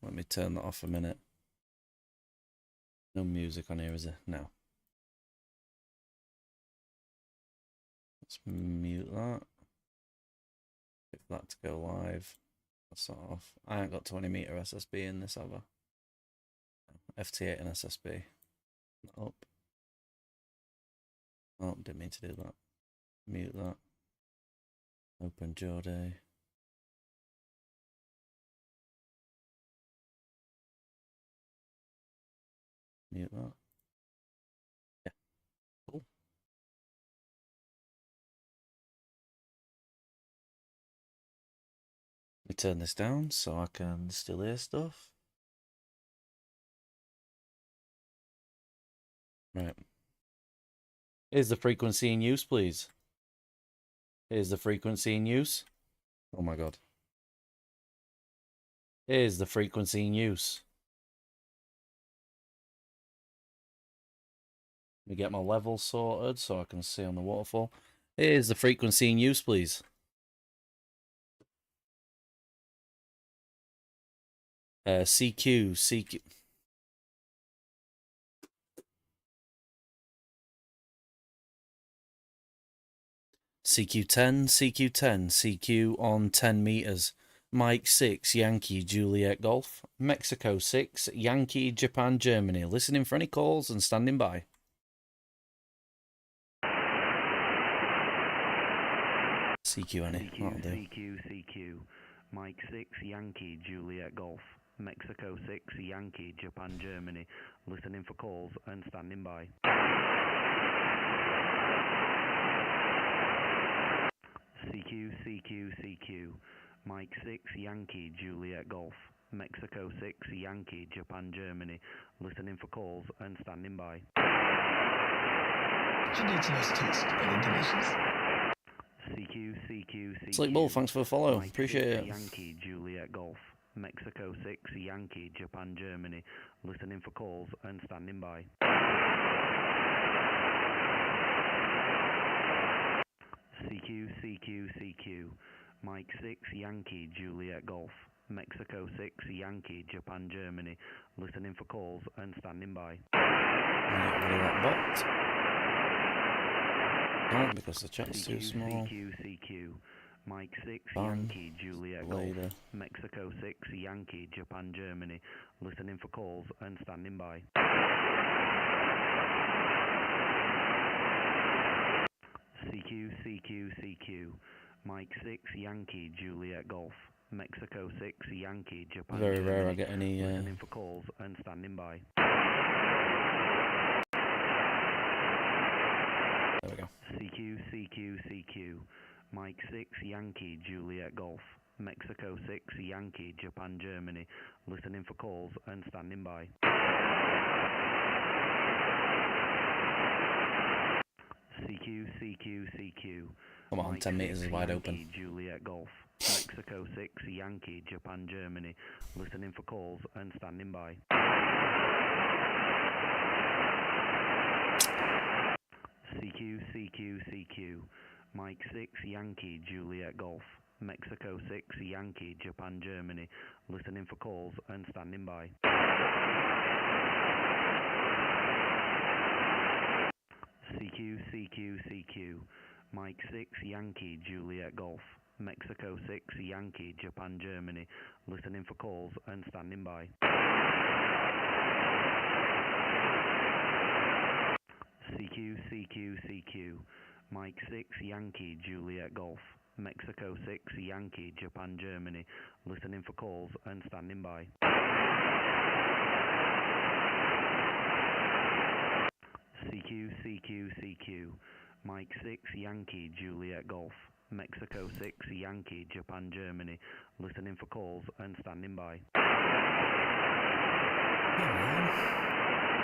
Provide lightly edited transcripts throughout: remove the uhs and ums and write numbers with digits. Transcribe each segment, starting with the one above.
Let me turn that off a minute. No music on here, is there? No. Let's mute that. Get that to go live. That's that off. I ain't got 20 meter SSB in this, have I? FT8 and SSB. Up. Oh, didn't mean to do that. Mute that. Open Jorday. Mute that. Yeah. Cool. Let me turn this down so I can still hear stuff. Right. Here's the frequency in use, please. Here's the frequency in use. Oh my god. Here's the frequency in use. Let me get my levels sorted so I can see on the waterfall. Here's the frequency in use, please. CQ. CQ10, CQ on 10 meters. Mike 6, Yankee, Juliet Golf. Mexico 6, Yankee, Japan, Germany. Listening for any calls and standing by. CQ any? CQ. Mike 6, Yankee, Juliet Golf. Mexico 6, Yankee, Japan, Germany. Listening for calls and standing by. CQ. Mike 6, Yankee, Juliet Golf. Mexico 6, Yankee, Japan, Germany. Listening for calls and standing by. CQ. Slick Bull, thanks for the follow. Mike Appreciate 6, it. Yankee, Juliet Golf. Mexico 6, Yankee, Japan, Germany. Listening for calls and standing by. CQ. Mike 6, Yankee, Juliet Golf. Mexico 6, Yankee, Japan, Germany. Listening for calls and standing by. Get rid of that bot. Can't because the chat's too small. CQ. Mike 6, Bang. Yankee, Juliet Golf. Later. Mexico 6, Yankee, Japan, Germany. Listening for calls and standing by. CQ. Mike 6, Yankee, Juliet Golf. Mexico 6, Yankee, Japan, Very Germany. rare I get any. Listening for calls and standing by. There we go. CQ. Mike 6, Yankee, Juliet Golf. Mexico 6, Yankee, Japan, Germany. Listening for calls and standing by. CQ. Come on, Mike 10 meters 6, is wide Yankee, open. Juliet Golf. Mexico 6, Yankee, Japan, Germany. Listening for calls and standing by. CQ. Mike 6, Yankee, Juliet Golf. Mexico 6, Yankee, Japan, Germany. Listening for calls and standing by. CQ. Mike 6, Yankee, Juliet Golf. Mexico 6, Yankee, Japan, Germany. Listening for calls and standing by. CQ. Mike 6, Yankee, Juliet Golf. Mexico 6, Yankee, Japan, Germany. Listening for calls and standing by. CQ. Mike 6, Yankee, Juliet Golf. Mexico 6, Yankee, Japan, Germany. Listening for calls and standing by.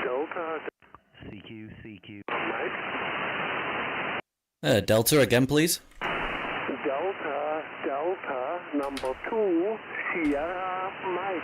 Delta. CQ. Mike. Delta again, please. Delta, number 2, Sierra, Mike.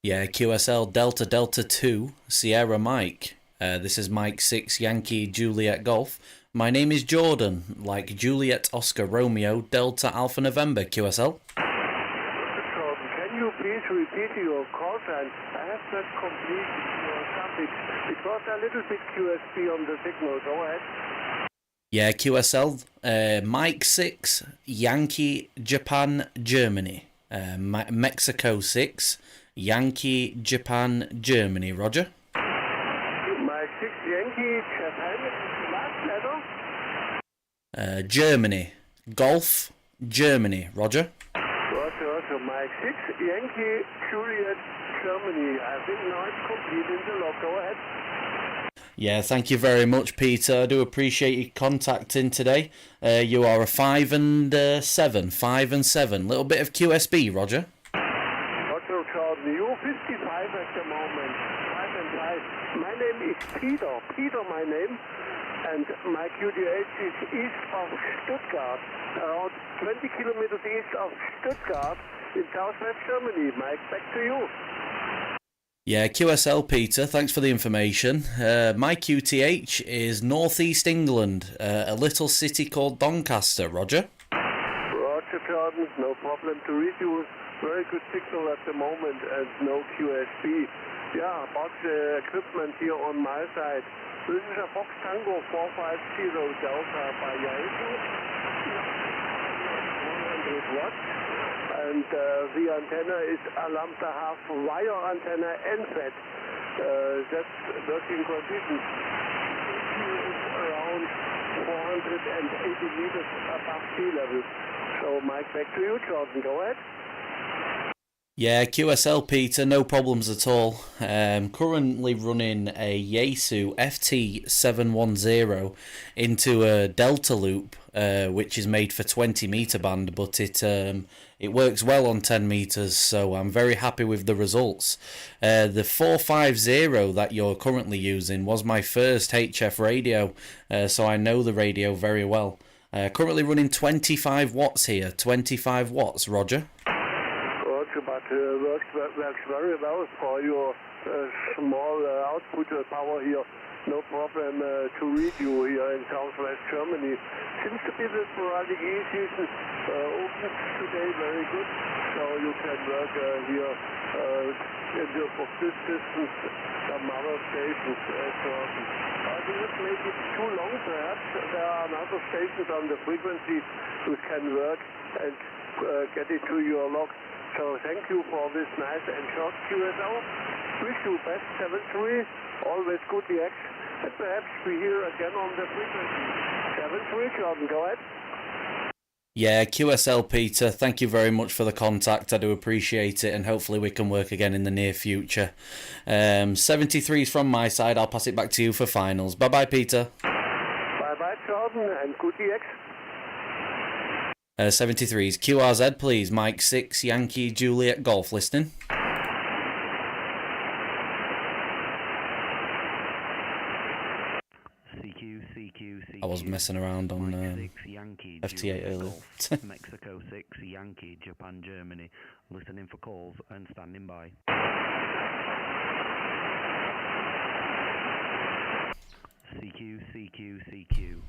Yeah, QSL Delta 2, Sierra Mike. This is Mike 6, Yankee, Juliet Golf. My name is Jordan, like Juliet, Oscar, Romeo, Delta, Alpha, November, QSL. Jordan, can you please repeat your call sign? I have not completed your suffix. It was a little bit QSB on the signal. Go ahead. Yeah, QSL. Mike 6, Yankee, Japan, Germany. Mexico 6, Yankee, Japan, Germany. Roger. Mike 6 Yankee, Japan, last letter? Germany. Golf, Germany. Roger. Roger. Mike 6 Yankee, Juliet, Germany. I think now it's complete in the log. Go ahead. Yeah, thank you very much, Peter. I do appreciate you contacting today. You are a 5 and 7. 5 and 7. Little bit of QSB, Roger. Roger, Jordan. You 55 at the moment. 5 and 5. My name is Peter. Peter, my name. And my QTH is east of Stuttgart, around 20 kilometers east of Stuttgart in southwest Germany. Mike, back to you. Yeah, QSL, Peter. Thanks for the information. My QTH is northeast England, a little city called Doncaster. Roger. Roger, Jordan. No problem to read you. Very good signal at the moment and no QSB. Yeah, about the equipment here on my side. This is a Fox Tango 450 Delta by Yaesu, 100 watts, and the antenna is a lambda half wire antenna NFET. That's working condition. It's around 480 meters above sea level. So Mike, back to you, Jordan. Go ahead. Yeah, QSL, Peter, no problems at all. Currently running a Yaesu FT710 into a Delta loop, which is made for 20 meter band, but it works well on 10 meters, so I'm very happy with the results. The 450 that you're currently using was my first HF radio, so I know the radio very well. Currently running 25 watts here, 25 watts, Roger. But works very well for your small output power here. No problem to read you here in southwest Germany. Seems to be the sporadic E-season open today very good. So you can work here in the of this distance some other stations. I think it may be too long perhaps. There are other stations on the frequency which can work and get it to your log. So thank you for this nice and short QSL. Wish you best 7-3, always good DX, and perhaps we hear again on the frequency. 7-3, Jordan, go ahead. Yeah, QSL, Peter, thank you very much for the contact. I do appreciate it, and hopefully we can work again in the near future. 73 is from my side. I'll pass it back to you for finals. Bye-bye, Peter. Bye-bye, Jordan, and good DX. 73 is QRZ, please. Mike 6, Yankee, Juliet, Golf, listening. CQ. I was messing around on FT8 earlier. Mexico 6, Yankee, Japan, Germany. Listening for calls and standing by. CQ.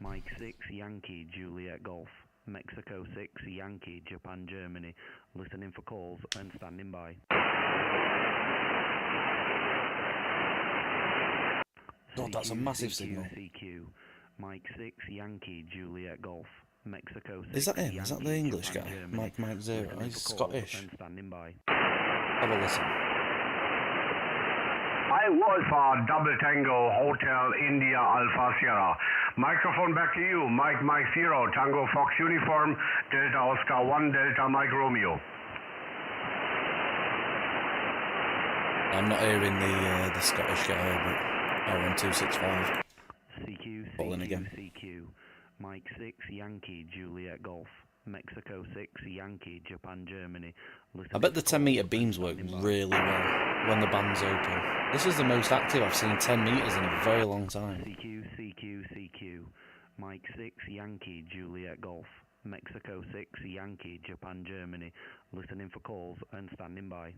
Mike 6, Yankee, Juliet, Golf. Mexico 6, Yankee, Japan, Germany. Listening for calls and standing by. God, that's a massive signal. CQ. Mike 6, Yankee, Juliet, Golf. Mexico 6, Is that him? Is that the English Japan, guy? Germany. Mike 0. He's Scottish. And standing by. Have a listen. I was for Double Tango Hotel India Alpha Sierra. Microphone back to you. Mike 0, Tango Fox Uniform, Delta Oscar 1, Delta Mike Romeo. I'm not hearing the Scottish guy, but 01265. Calling again. CQ. Mike 6, Yankee, Juliet, Golf. Mexico 6, Yankee, Japan, Germany. I bet the 10 metre beams work really well when the band's open. This is the most active I've seen 10 metres in a very long time. CQ. Mike 6, Yankee, Juliet, Golf. Mexico 6, Yankee, Japan, Germany. Listening for calls and standing by.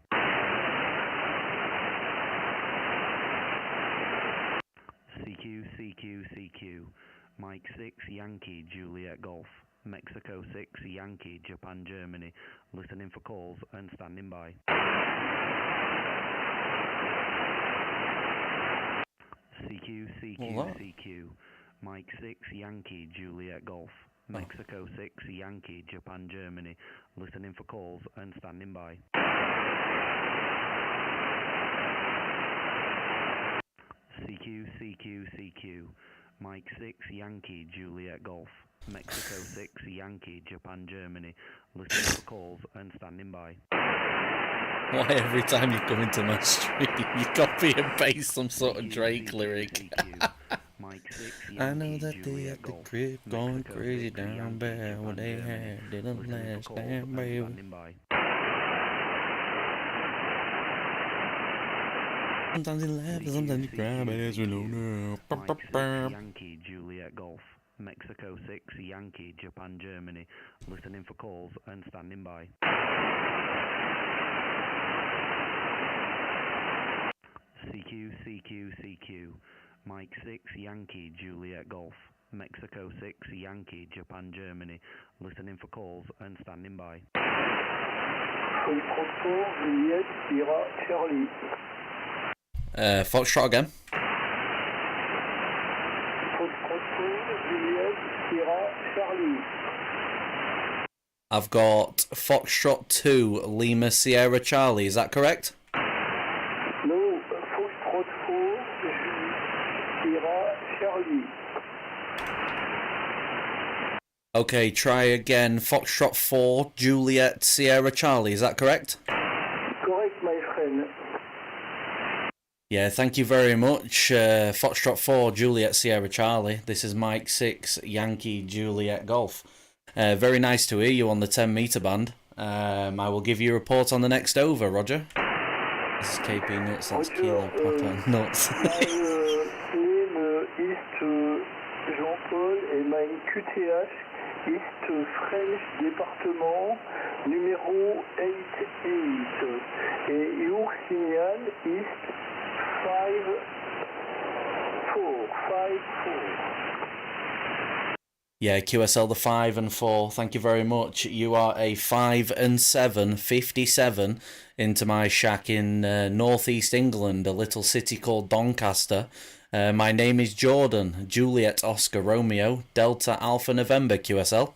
CQ. Mike 6, Yankee, Juliet, Golf. Mexico 6 Yankee, Japan, Germany. Listening for calls and standing by. CQ, CQ, What? CQ. Mike 6 Yankee, Juliet Golf. Mexico 6 Yankee, Japan, Germany. Listening for calls and standing by. CQ, CQ, CQ. Mike 6 Yankee, Juliet Golf. Mexico 6 Yankee, Japan, Germany. Listening for calls and standing by. Why every time you come into my stream, you copy and paste some sort of Drake lyric? Mike 6 I know Yankee, that they Juliet at the Golf. crib going Mexico crazy 6 down Yankee, bad what Japan, they Germany. had didn't Listening for last calls damn and baby. standing by. Sometimes you laugh and sometimes you cry, but as we know now. Mike 6 Yankee, Juliet Golf. Mexico 6 Yankee, Japan, Germany. Listening for calls and standing by. CQ, CQ, CQ. Mike 6 Yankee, Juliet Golf. Mexico 6 Yankee, Japan, Germany. Listening for calls and standing by. Foxtrot, Juliet, Sierra, Charlie. Foxtrot again. Foxtrot, Juliet, Sierra, Charlie. I've got Foxtrot 2, Lima Sierra Charlie, is that correct? No, Foxtrot 4, Sierra, Charlie. Okay, try again. Foxtrot 4, Juliet Sierra Charlie, is that correct? Correct, my friend. Yeah, thank you very much. Foxtrot 4, Juliet Sierra Charlie. This is Mike 6, Yankee Juliet Golf. Very nice to hear you on the 10 metre band. I will give you a report on the next over, Roger. This is KP Nuts, that's Kilo Papa Nuts. My name is Jean-Paul et my QTH is French département numéro 88. Et your signal is 54. Yeah, QSL the 5 and 4. Thank you very much. You are a 5 and 7, 57 into my shack in northeast England, a little city called Doncaster. My name is Jordan, Juliet Oscar Romeo, Delta Alpha November, QSL.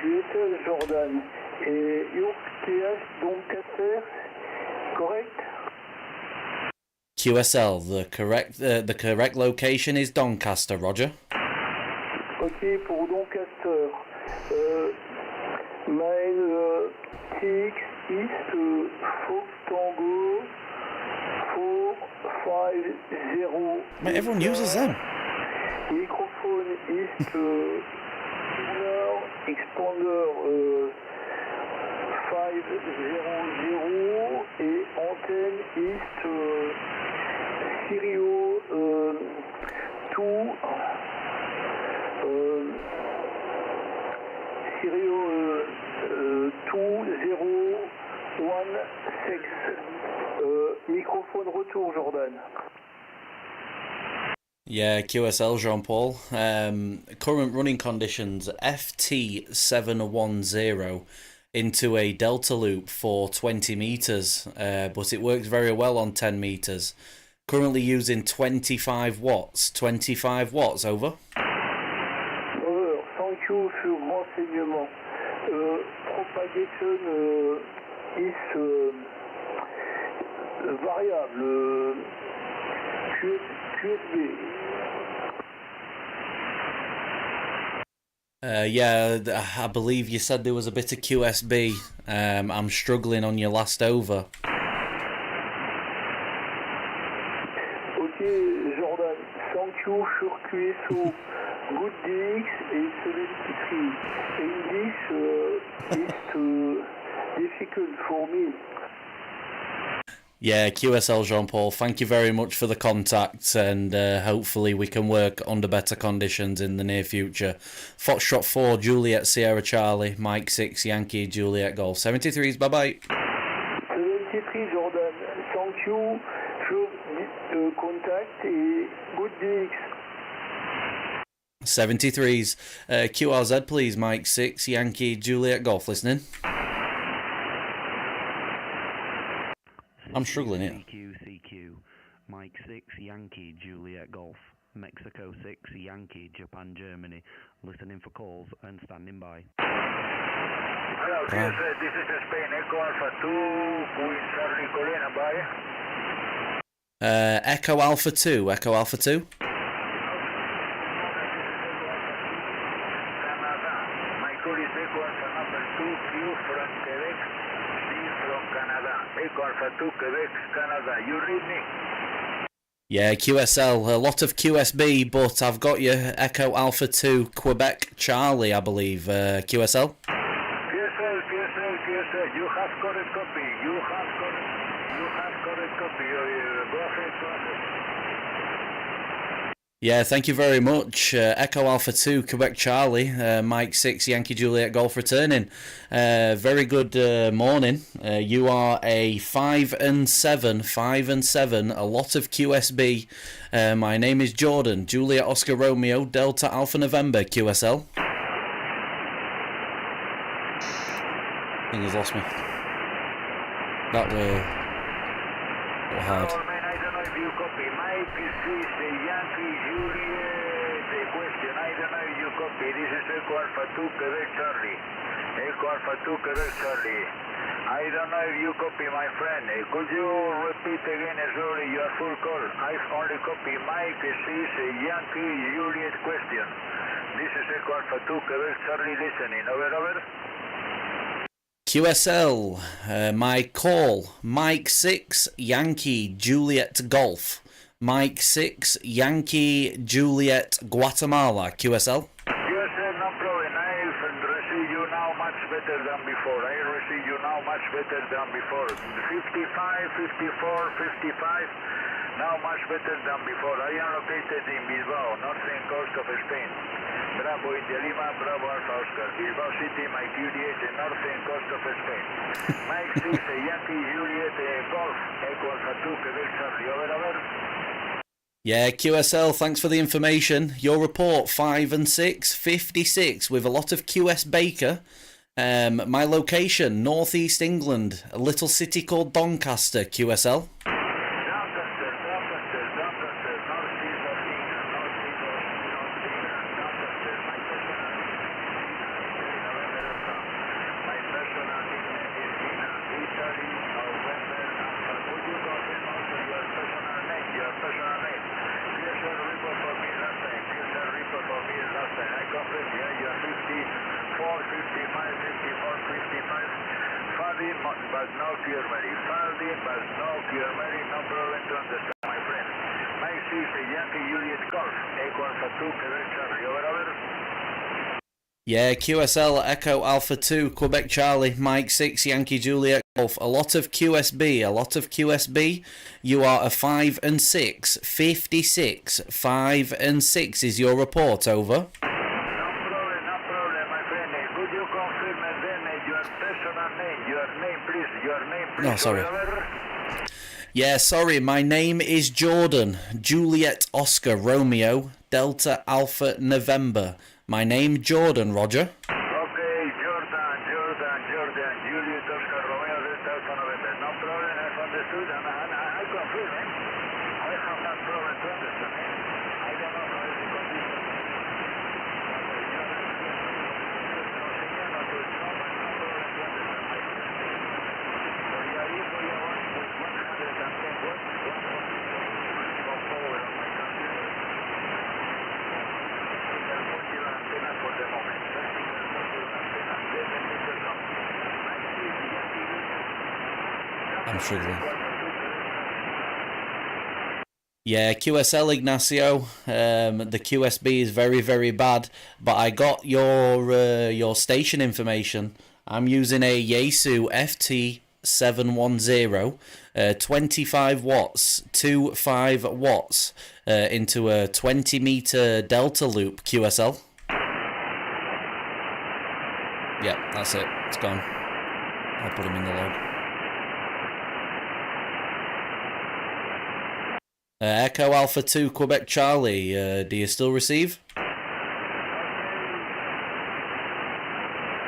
QSL Jordan et your QTH Doncaster, correct? QSL, the correct location is Doncaster, Roger. Ok, pour Doncaster, my TX is Fox Tango 450. Mate, everyone uses them. Microphone is Tuner Expander 500 et antenne is Stereo 2. Stereo 2016. Microphone retour, Jordan. Yeah, QSL Jean-Paul. Current running conditions, FT710 into a delta loop for 20 metres, but it works very well on 10 metres. Currently using 25 watts. 25 watts, over. Over, thank you for renseignement. Propagation is variable. QSB. Yeah, I believe you said there was a bit of QSB. I'm struggling on your last over. Ok, Jordan, thank you sur QSO. Good DX et 73. English is difficult for me. Yeah, QSL Jean-Paul, thank you very much for the contact, and hopefully we can work under better conditions in the near future. Foxtrot 4, Juliet Sierra Charlie, Mike 6, Yankee Juliet Golf. 73s, bye-bye. 73, Jordan, thank you for contact et good DX. 73s. QRZ, please. Mike 6, Yankee, Juliet, Golf. Listening. I'm struggling here. CQ, Mike 6, Yankee, Juliet, Golf. Mexico 6, Yankee, Japan, Germany. Listening for calls and standing by. Hello, QSL, this is Spain, Echo Alpha 2, Queen Charlie Colina, by. Echo Alpha 2. Echo Alpha 2. Canada. My call is Echo Alpha number 2, Q from Quebec, C from Canada. Echo Alpha 2, Quebec, Canada. You read me? Yeah, QSL. A lot of QSB, but I've got you. Echo Alpha 2, Quebec, Charlie, I believe. QSL. QSL, you have correct copy. You have correct copy. Go ahead. Yeah, thank you very much. Echo Alpha 2, Quebec Charlie, Mike 6, Yankee Juliet Golf returning. Very good morning. You are a 5 and 7, a lot of QSB. My name is Jordan, Juliet Oscar Romeo, Delta Alpha November, QSL. I think he's lost me. That were hard. I don't know if you copy. Mike is Yankee Juliet. The question, I don't know if you copy. This is Echo Alpha 2 Quebec Charlie. Echo Alpha 2 Quebec Charlie. I don't know if you copy, my friend. Could you repeat again slowly your full call? I only copy Mike is Yankee Juliet question. This is Echo Alpha 2 Quebec Charlie listening. Over. QSL, my call, Mike 6, Yankee, Juliet, Golf. Mike 6, Yankee, Juliet, Guatemala, QSL. QSL, no problem. I receive you now much better than before. $55, $54, $55. Now much better than before. I am located in Bilbao, northern coast of Spain. Bravo India Lima, Bravo Alpha Oscar. Bilbao City, Mike Juliet, northern coast of Spain. Mike 6, Yankee Juliet, Golf, Echo Alpha 2, Quebec Charlie. Over. Yeah, QSL, thanks for the information. Your report, 5 and 6, 56, with a lot of QS Baker. My location, northeast England, a little city called Doncaster, QSL. But no cure Mary. Falding, but no cure Mary. No problem to understand, my friend. Mike 6, Yankee Juliet Golf. Echo Alpha 2, Quebec Charlie. Over. Yeah, QSL, Echo Alpha 2, Quebec Charlie, Mike 6, Yankee Juliet Golf. A lot of QSB. You are a 5 and 6, 56. 5 and 6 is your report, over. No, sorry. Yeah, sorry, my name is Jordan, Juliet Oscar Romeo, Delta Alpha November. My name Jordan, Roger. Okay, Jordan, Juliet Oscar Romeo, Delta Alpha November. No problem, I've understood, and I confirm, I have no problem to understand, I don't know how it's condition. I'm struggling. Yeah, QSL Ignacio. The QSB is very, very bad, but I got your station information. I'm using a Yaesu FT710, 25 watts, 25 watts into a 20 meter delta loop QSL. Yeah, that's it. It's gone. I'll put him in the log. Echo Alpha 2, Quebec Charlie, do you still receive?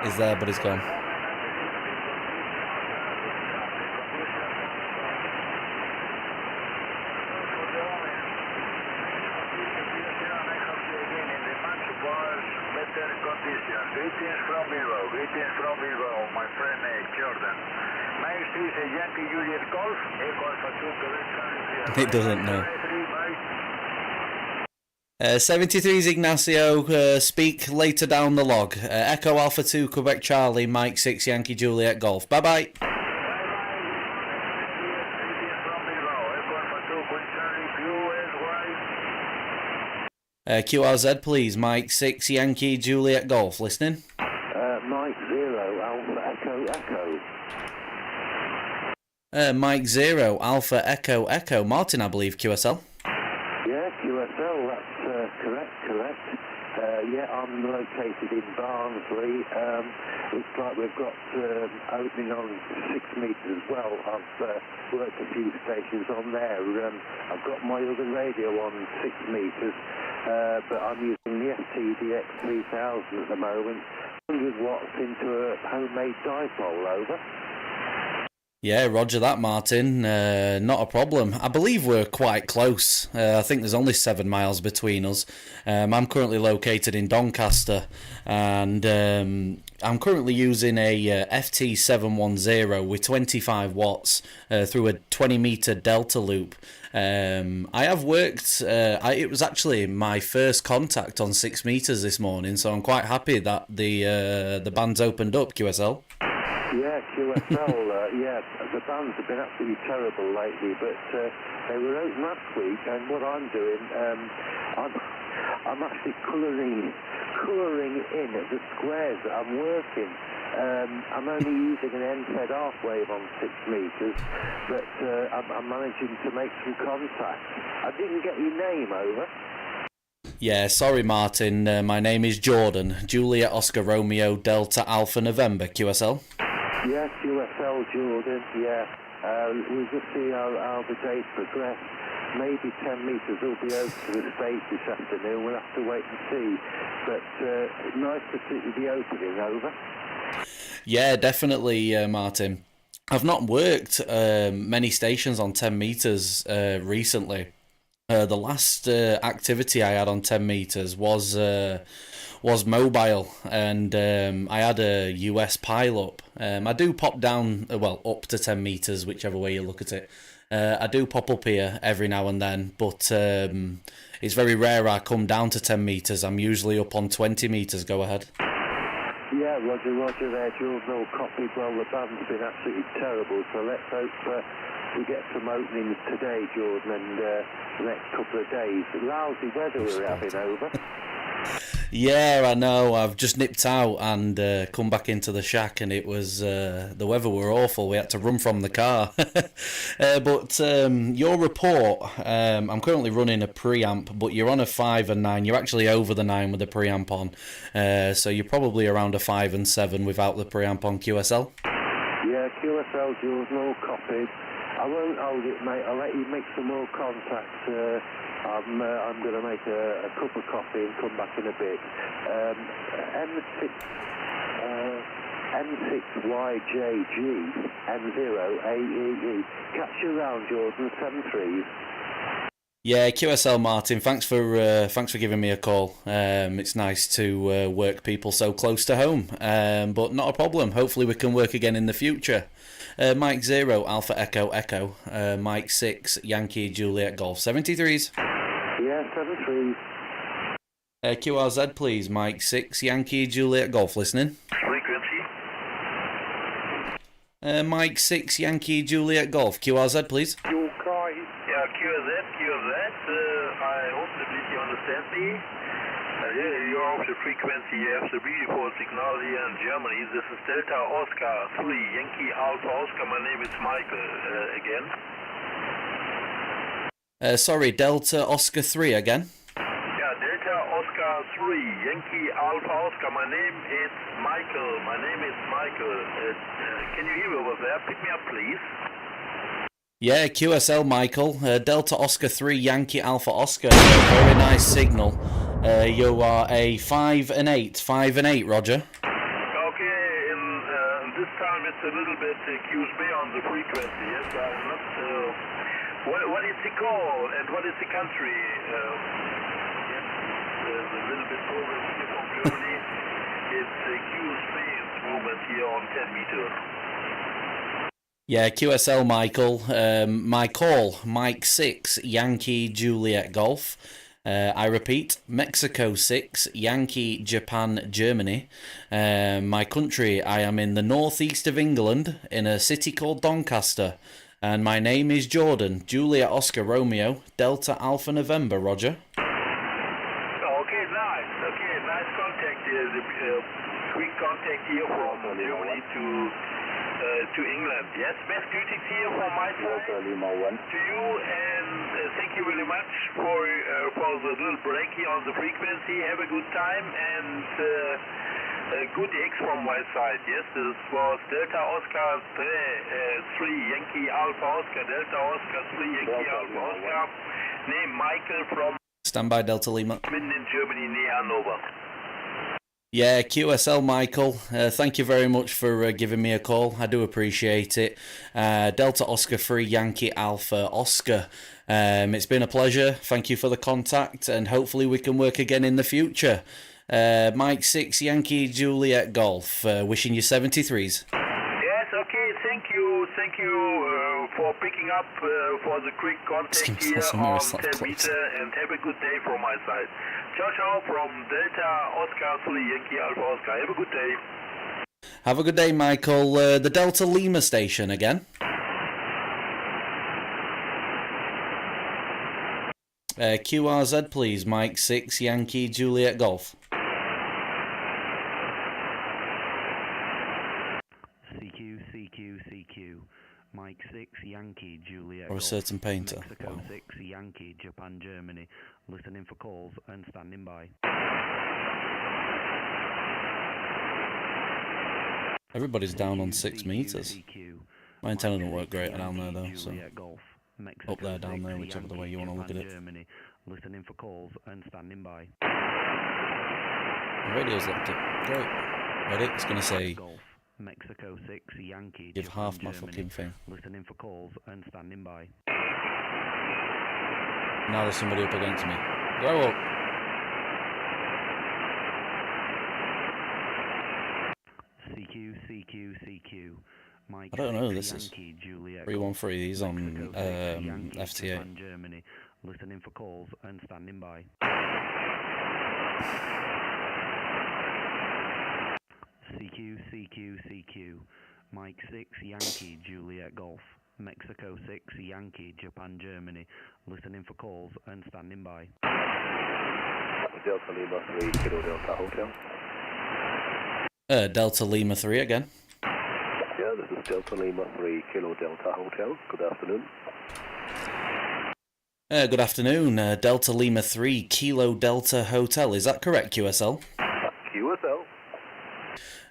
He's there, but he's gone. Greetings from Bilbao, my friend Jordan. 9-3 Yankee Juliet Golf, Echo Alpha 2, It doesn't know. 73's Ignacio, speak later down the log. Echo Alpha 2, Quebec Charlie, Mike 6, Yankee Juliet Golf. Bye-bye. QRZ, please. Mike 6, Yankee Juliet Golf. Listening? Mike 0, Alpha Echo Echo. Mike 0, Alpha Echo Echo. Martin, I believe, QSL. Yeah, QSL, that's correct. Yeah, I'm located in Barnsley. Looks like we've got opening on 6 metres as well. I've worked a few stations on there. I've got my other radio on 6 metres, but I'm using the FTDX 3000 at the moment. 100 watts into a homemade dipole, over. Yeah, roger that, Martin. Not a problem. I believe we're quite close. I think there's only 7 miles between us. I'm currently located in Doncaster, and I'm currently using a FT710 with 25 watts through a 20-metre delta loop. I have worked, it was actually my first contact on 6 metres this morning, so I'm quite happy that the band's opened up, QSL. Yeah, QSL, yeah, the bands have been absolutely terrible lately, but they were open last week, and what I'm doing, I'm actually colouring in the squares that I'm working. I'm only using an end-fed half-wave on 6 metres, but I'm managing to make some contact. I didn't get your name, over. Yeah, sorry, Martin. My name is Jordan. Juliet Oscar Romeo Delta Alpha November, QSL. Yeah, QSL, Jordan, yeah. We'll just see how the days progress. Maybe 10 metres will be over to the stage this afternoon. We'll have to wait and see. But nice to see the opening, over. Yeah, definitely, Martin. I've not worked many stations on 10 metres recently. The last activity I had on 10 metres was mobile, and I had a US pile-up. I do pop down, well, up to 10 metres, whichever way you look at it. I do pop up here every now and then, but it's very rare I come down to 10 metres. I'm usually up on 20 metres. Go ahead. Yeah, Roger there, Jordan. All copied. Well, the band's been absolutely terrible, so let's hope we get some openings today, Jordan, and the next couple of days. Lousy weather we're having, over. Yeah, I know. I've just nipped out and come back into the shack, and it was the weather were awful. We had to run from the car. But your report, I'm currently running a preamp, but you're on a 5 and 9. You're actually over the 9 with the preamp on, so you're probably around a 5 and 7 without the preamp on, QSL. Yeah, QSL, Jordan, all copied. I won't hold it, mate. I'll let you make some more contacts. I'm going to make a cup of coffee and come back in a bit. M6YJG, M0AEE. Catch you around, Jordan, 7-3s. Yeah, QSL, Martin. Thanks for giving me a call. It's nice to work people so close to home, but not a problem. Hopefully we can work again in the future. Mike 0, Alpha Echo Echo. Mike 6, Yankee Juliet Golf. 73s. Yeah, 7-3s. QRZ, please. Mike 6, Yankee Juliet Golf. Listening. Frequency. Mike 6, Yankee Juliet Golf. QRZ, please. Yeah, QZ. I hope that you understand me. You're off the frequency SSB for technology in Germany. This is Delta Oscar 3, Yankee Alpha Oscar. My name is Michael again. Sorry, Delta Oscar 3 again? Yeah, Delta Oscar 3, Yankee Alpha Oscar. My name is Michael. Can you hear me over there? Pick me up, please. Yeah, QSL, Michael. Delta Oscar 3, Yankee Alpha Oscar. Very nice signal. You are a 5 and 8. 5 and 8, Roger. Okay, a little bit QSB on the frequency. Yes, I'm not. What is the call and what is the country? Yes, there's a little bit problem here from Germany. It's QSB instrument here on 10 meters. Yeah, QSL, Michael. My call, Mike 6, Yankee Juliet Golf. I repeat, Mexico 6, Yankee Japan Germany. My country, I am in the northeast of England, in a city called Doncaster. And my name is Jordan, Juliet Oscar Romeo, Delta Alpha November, Roger. Okay, nice. Okay, nice contact here. Quick contact here from Germany to England. Yes, best greetings here from my side to you, and thank you very much for the little break here on the frequency. Have a good time and good X from my side. Yes, this was Delta Oscar 3 Yankee Alpha Oscar Delta Oscar 3 Yankee Alpha Oscar. Name Michael from Standby Delta Lima. in Germany near Hanover. Yeah, QSL, Michael. Thank you very much for giving me a call. I do appreciate it. Delta Oscar 3 Yankee Alpha Oscar. It's been a pleasure. Thank you for the contact, and hopefully we can work again in the future. Mike 6 Yankee Juliet Golf. Wishing you 73s. Yes, okay. Thank you for picking up for the quick contact here on 10 meter, and have a good day from my side. Ciao, ciao from Delta Oscar 3 Yankee Alpha Oscar. Have a good day. Have a good day, Michael. The Delta Lima station again. QRZ, please. Mike 6 Yankee Juliet Golf. CQ. Mike 6 Yankee Juliet Or a Golf. certain painter. Mexico Wow. 6 Yankee Japan Germany. Listening for calls and standing by. Everybody's down on 6 meters. My antenna don't work great down there though, so up there, down there, whichever the way you want to look at it. Listening for calls and standing by. The radio's locked up. Great. Ready? It's going to say, Mexico 6 Yankee give Japan, half my Germany. fucking thing. Listening for calls and standing by. Now there's somebody up against me. Grow up. CQ. Mike I don't know who this 6 is. Yankee Juliet 313, he's on Mexico 6 Yankee FTA. Japan, Germany. Listening for calls and standing by. CQ. Mike 6 Yankee Juliet Golf. Mexico 6 Yankee Japan, Germany. Listening for calls and standing by. Delta Lima 3 Kilo Delta Hotel. Delta Lima 3 again. Yeah, this is Delta Lima 3 Kilo Delta Hotel. Good afternoon. Good afternoon. Delta Lima 3 Kilo Delta Hotel. Is that correct, QSL? QSL.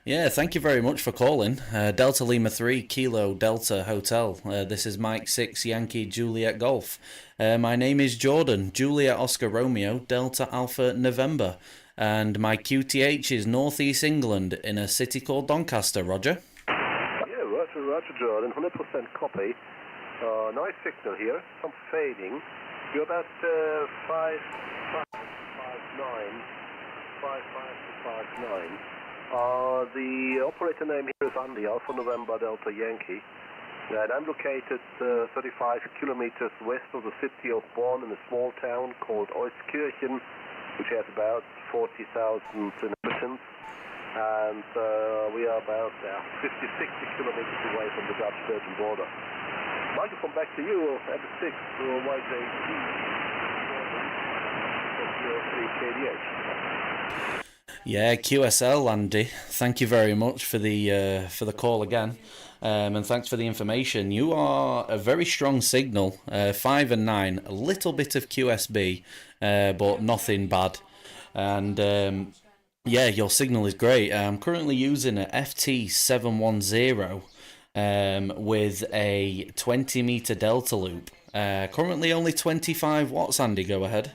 Yeah, thank you very much for calling. Delta Lima 3 Kilo Delta Hotel. This is Mike 6 Yankee Juliet Golf. My name is Jordan, Juliet Oscar Romeo, Delta Alpha November. And my QTH is Northeast England in a city called Doncaster, Roger. Yeah, Roger, Jordan. 100% copy. Nice signal here. Some fading. You're about 5559. The operator name here is Andy, Alpha November Delta Yankee. And I'm located 35 kilometers west of the city of Bonn in a small town called Euskirchen, which has about 40,000 inhabitants. And we are about 50-60 kilometers away from the Dutch-Belgian border. Microphone back to you, M6YJG, 03KDH. Yeah, QSL, Andy. Thank you very much for the call again, and thanks for the information. You are a very strong signal, 5 and 9, a little bit of QSB, but nothing bad. And yeah, your signal is great. I'm currently using a FT710 with a 20 meter delta loop. Currently only 25 watts. Andy, go ahead.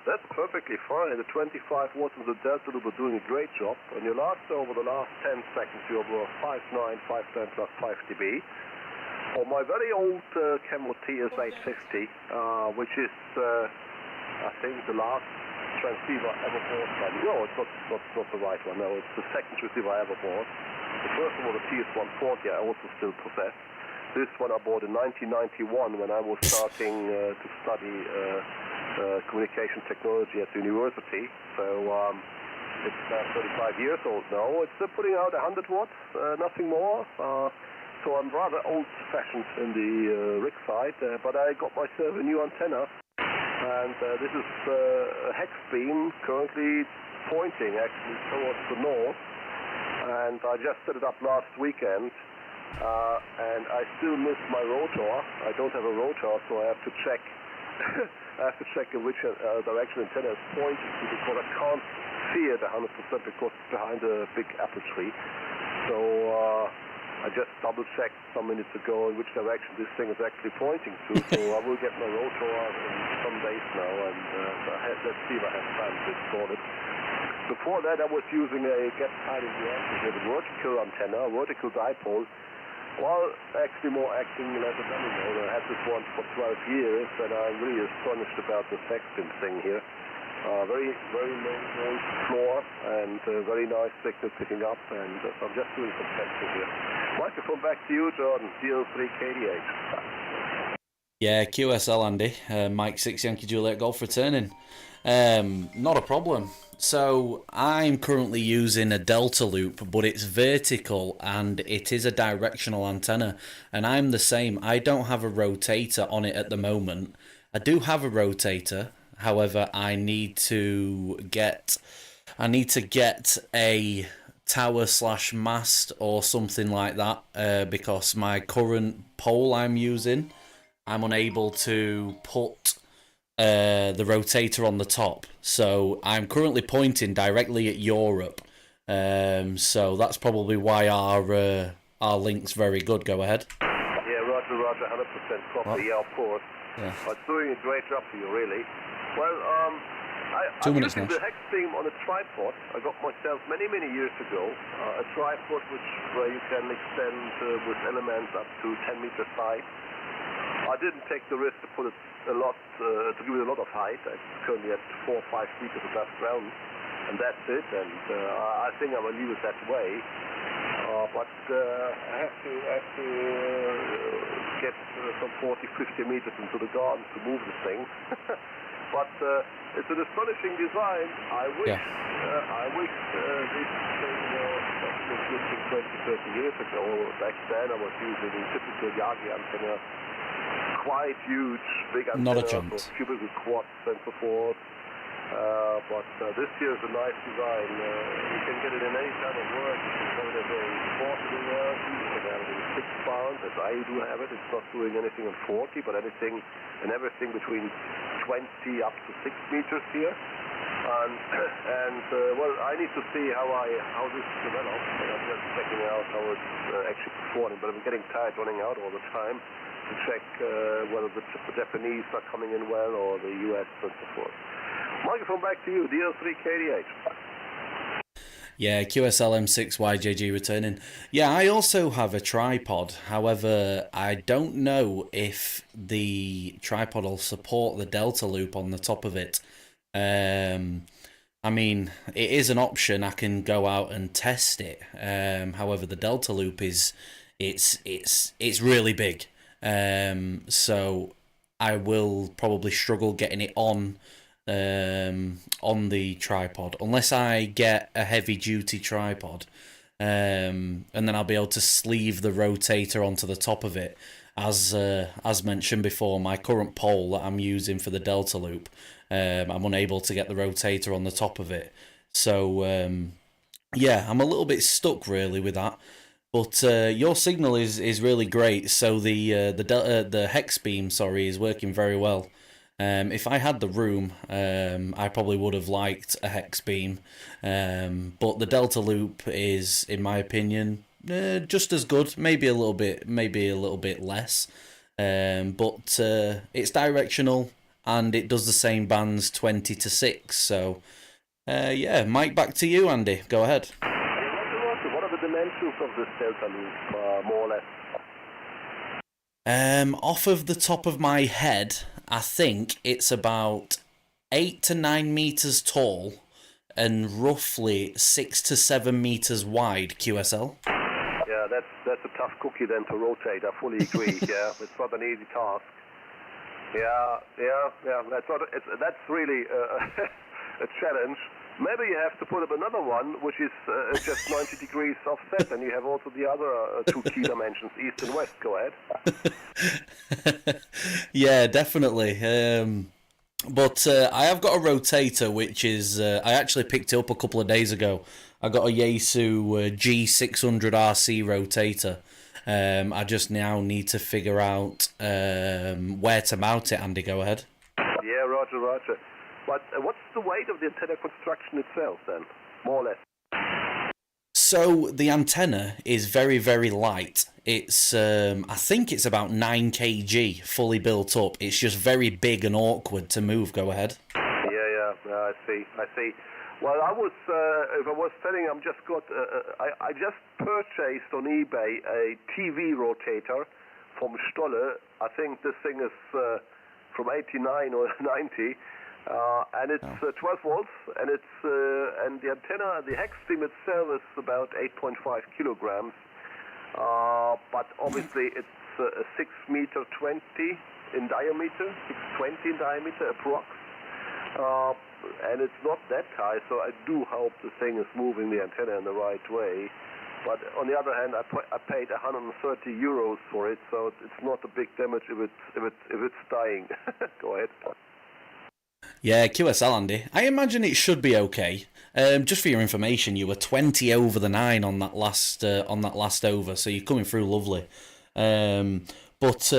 That's perfectly far, and the 25 watts of the delta loop are doing a great job. And you last over the last 10 seconds, you're over 5.9 plus 5 dB. On my very old Camel TS850, which is, I think, the last transceiver I ever bought. No, it's not the right one. No, it's the second transceiver I ever bought. The first one was the TS140 I also still possess. This one I bought in 1991 when I was starting to study communication technology at the university. So it's now 35 years old now. It's putting out 100 watts, nothing more. So I'm rather old-fashioned in the rig side, but I got myself a new antenna. And this is a hex beam currently pointing actually towards the north. And I just set it up last weekend. And I still miss my rotor. I don't have a rotor, so I have to check. I have to check in which direction antenna is pointing to, because I can't see it 100% because it's behind a big apple tree. So I just double-checked some minutes ago in which direction this thing is actually pointing to. So I will get my rotor in some days now, and let's see if I have time to install it. Before that, I was using a get tied in the action with a vertical antenna, a vertical dipole. Well, actually more acting as a dummy mode. I had this one for 12 years, and I'm really astonished about the sexton thing here. Very low volt floor, and very nice signal picking up, and so I'm just doing some testing here. Microphone back to you, Jordan, DL3KDH. Yeah, QSL Andy, Mike 6 Yankee Juliet Golf returning. Not a problem. So I'm currently using a delta loop, but it's vertical and it is a directional antenna, and I'm the same. I don't have a rotator on it at the moment. I do have a rotator, however I need to get a tower / mast or something like that, because my current pole I'm using, I'm unable to put the rotator on the top. So I'm currently pointing directly at Europe. So that's probably why our link's very good. Go ahead. Yeah, Roger, 100% copy. Yeah, of course. Yeah. It's doing a great job for you, really. Well, I'm using the hex beam on a tripod. I got myself many years ago a tripod where you can extend with elements up to 10 meters high. I didn't take the risk to put it a lot, to give it a lot of height. It's currently at 4 or 5 meters above ground, and that's it. And I think I will leave it that way. But I have to get some 40-50 meters into the garden to move the thing. But it's an astonishing design. I wish this thing was existing 20-30 years ago. Back then I was using a typical Yagi antenna. Quite huge, big antenna, cubical quads and so forth. But this here is a nice design. You can get it in any kind of work. You can have it as a portable work. You can have it in 6 pounds, as I do have it. It's not doing anything on 40, but anything and everything between 20 up to 6 meters here. And well, I need to see how this develops. And I'm just checking out how it's actually performing. But I'm getting tired running out all the time to check whether the Japanese are coming in well or the US and so forth. Microphone back to you, DL3KDH. Yeah, QSL M6YJG returning. Yeah, I also have a tripod. However, I don't know if the tripod will support the delta loop on the top of it. I mean, it is an option. I can go out and test it. However, the delta loop it's really big. So I will probably struggle getting it on the tripod unless I get a heavy duty tripod, and then I'll be able to sleeve the rotator onto the top of it. As mentioned before, my current pole that I'm using for the delta loop, I'm unable to get the rotator on the top of it. So yeah, I'm a little bit stuck really with that. But your signal is really great. So the hex beam, is working very well. If I had the room, I probably would have liked a hex beam. But the delta loop is, in my opinion, just as good. Maybe a little bit less. But it's directional. and it does the same bands 20 to 6. So, yeah, Mike, back to you, Andy. Go ahead. What are the dimensions of this Delta loop, more or less? Off of the top of my head, I think it's about 8 to 9 meters tall and roughly 6 to 7 meters wide, QSL. Yeah, that's a tough cookie then to rotate. I fully agree. Yeah, it's not an easy task. Yeah. That's really a challenge. Maybe you have to put up another one, which is just 90 degrees offset, and you have also the other two key dimensions, east and west. Go ahead. Yeah, definitely. But I have got a rotator, which is I actually picked it up a couple of days ago. I got a Yaesu G600RC rotator. I just now need to figure out where to mount it. Andy, go ahead. Yeah, Roger. But what's the weight of the antenna construction itself then, more or less? So the antenna is very, very light. It's I think it's about 9 kg fully built up. It's just very big and awkward to move. Go ahead. Yeah, I see. Well, I was, if I was telling, I just purchased on eBay a TV rotator from Stolle. I think this thing is from 89 or 90. And it's 12 volts, and and the antenna, the hex stream itself is about 8.5 kilograms. But obviously it's a 6 meter 20 in diameter, 620 in diameter approx. And it's not that high, so I do hope the thing is moving the antenna in the right way. But on the other hand, I paid 130 euros for it, so it's not a big damage if it's dying. Go ahead. Yeah, QSL, Andy. I imagine it should be okay. Just for your information, you were 20 over the 9 on that last over, so you're coming through lovely. But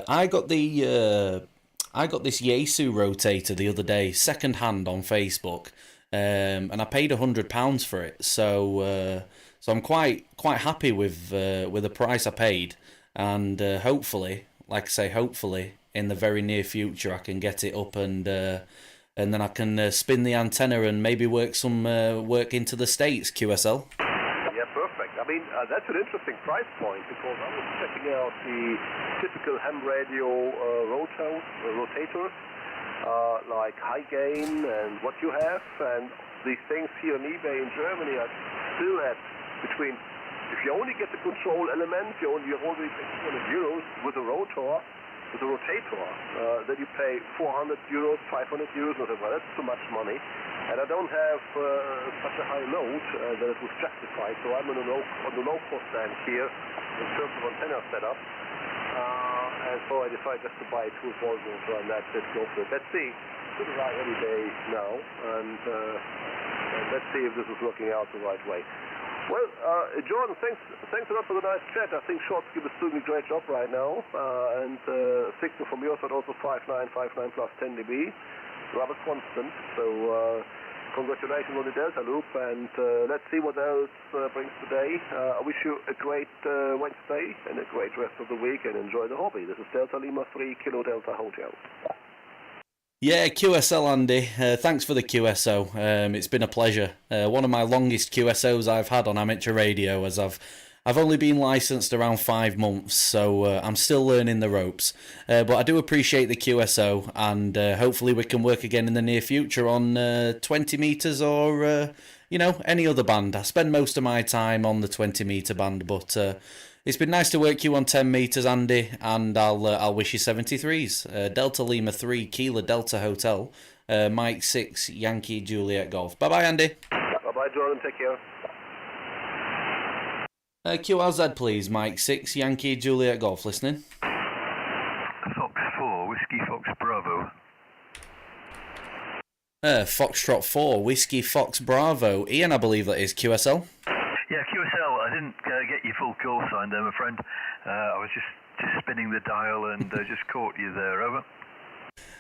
I got this Yaesu rotator the other day, second hand on Facebook, and I paid £100 for it. So I'm quite happy with the price I paid, and hopefully, like I say, hopefully in the very near future I can get it up and then I can spin the antenna and maybe work some work into the States, QSL. Yeah, perfect. I mean, that's an interesting price point, because I was checking out the typical ham radio rotators, like high gain and what you have, and these things here on eBay in Germany are still at between, if you only get the control element, you only pay 200 euros with a rotor. With a rotator, then you pay 400 euros, 500 euros, whatever. That's too much money. And I don't have such a high load that it would justify. So I'm on the low cost end here in terms of antenna setup. And so I decided just to buy 2 volt motor, and that's it. Go for it. Let's see. Should arrive any day now, and let's see if this is working out the right way. Well, Jordan, thanks a lot for the nice chat. I think Shortsky is doing a great job right now, and signal from your side also 5959 plus 10 dB, rather constant. So congratulations on the Delta loop, and let's see what else brings today. I wish you a great Wednesday and a great rest of the week, and enjoy the hobby. This is Delta Lima 3 Kilo Delta Hotel. Yeah, QSL, Andy. Thanks for the QSO. It's been a pleasure. One of my longest QSOs I've had on amateur radio, as I've only been licensed around 5 months, so I'm still learning the ropes. But I do appreciate the QSO, and hopefully we can work again in the near future on 20 meters or any other band. I spend most of my time on the 20 meter band, but it's been nice to work you on 10 meters, Andy, and I'll wish you 73s. Delta Lima 3 Kilo Delta Hotel, Mike 6 Yankee Juliet Golf. Bye bye, Andy. Bye bye, Jordan. Take care. QRZ, please. Mike 6 Yankee Juliet Golf. Listening. Fox 4 Whiskey Fox Bravo. Foxtrot 4 Whiskey Fox Bravo. Ian, I believe that is QSL. Yeah, QSL. I didn't get your full call sign there, my friend. I was just spinning the dial and just caught you there. Over.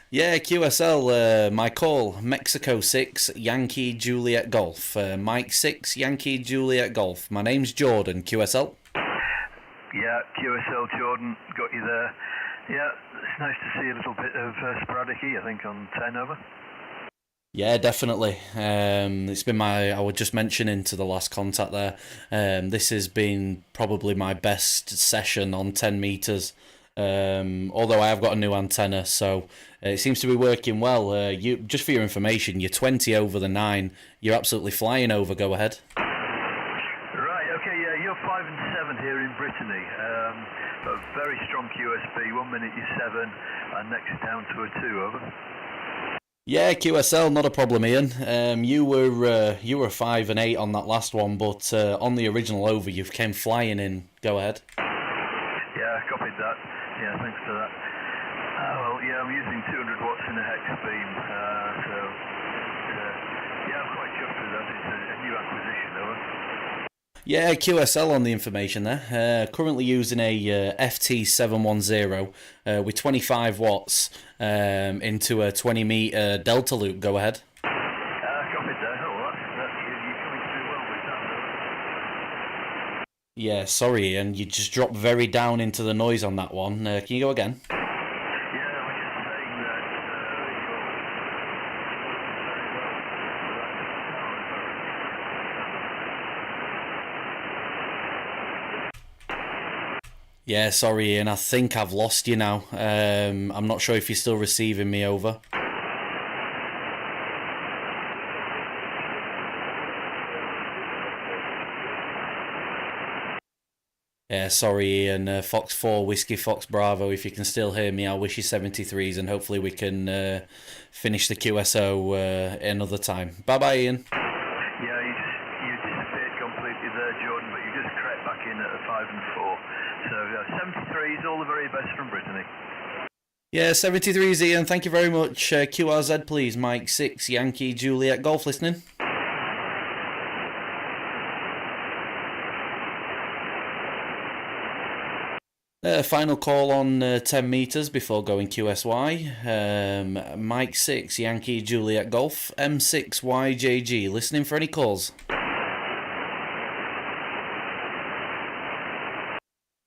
Yeah, QSL, my call, Mexico 6, Yankee Juliet Golf. Mike 6, Yankee Juliet Golf. My name's Jordan, QSL. Yeah, QSL Jordan, got you there. Yeah, it's nice to see a little bit of sporadic E, I think, on 10 over. Yeah, definitely. It's been I was just mentioning to the last contact there, this has been probably my best session on 10 metres. Although I have got a new antenna, so it seems to be working well. You just for your information, you're 20 over the 9. You're absolutely flying over. Go ahead. Right, okay, yeah, you're 5 and 7 here in Brittany. But very strong QSB, 1 minute you're 7, and next down to a 2, over. Yeah, QSL, not a problem, Ian. You were 5 and 8 on that last one, but on the original over, you came flying in. Go ahead. Yeah, I copied that. Yeah, thanks for that. Well, yeah, I'm using 200 watts in a hex beam, so yeah, I'm quite chuffed with that. It's a new acquisition, over. Yeah, QSL on the information there. Currently using a FT710 with 25 watts into a 20 metre delta loop. Go ahead. Copied that. Oh, well, you're coming through well with that, though. Yeah, sorry, Ian. You just dropped very down into the noise on that one. Can you go again? Yeah, I was just saying that you're very well with that. Yeah, sorry, Ian. I think I've lost you now. I'm not sure if you're still receiving me, over. Yeah, sorry, Ian. Fox 4, Whiskey Fox Bravo. If you can still hear me, I'll wish you 73s, and hopefully we can finish the QSO another time. Bye-bye, Ian. Yeah, you disappeared completely there, Jordan, but you just crept back in at a 5 and 4. So 73s, all the very best from Brittany. Yeah, 73s, Ian. Thank you very much. QRZ, please. Mike 6, Yankee, Juliet, Golf listening. Final call on 10 metres before going QSY. Mike 6, Yankee, Juliet, Golf. M6YJG, listening for any calls.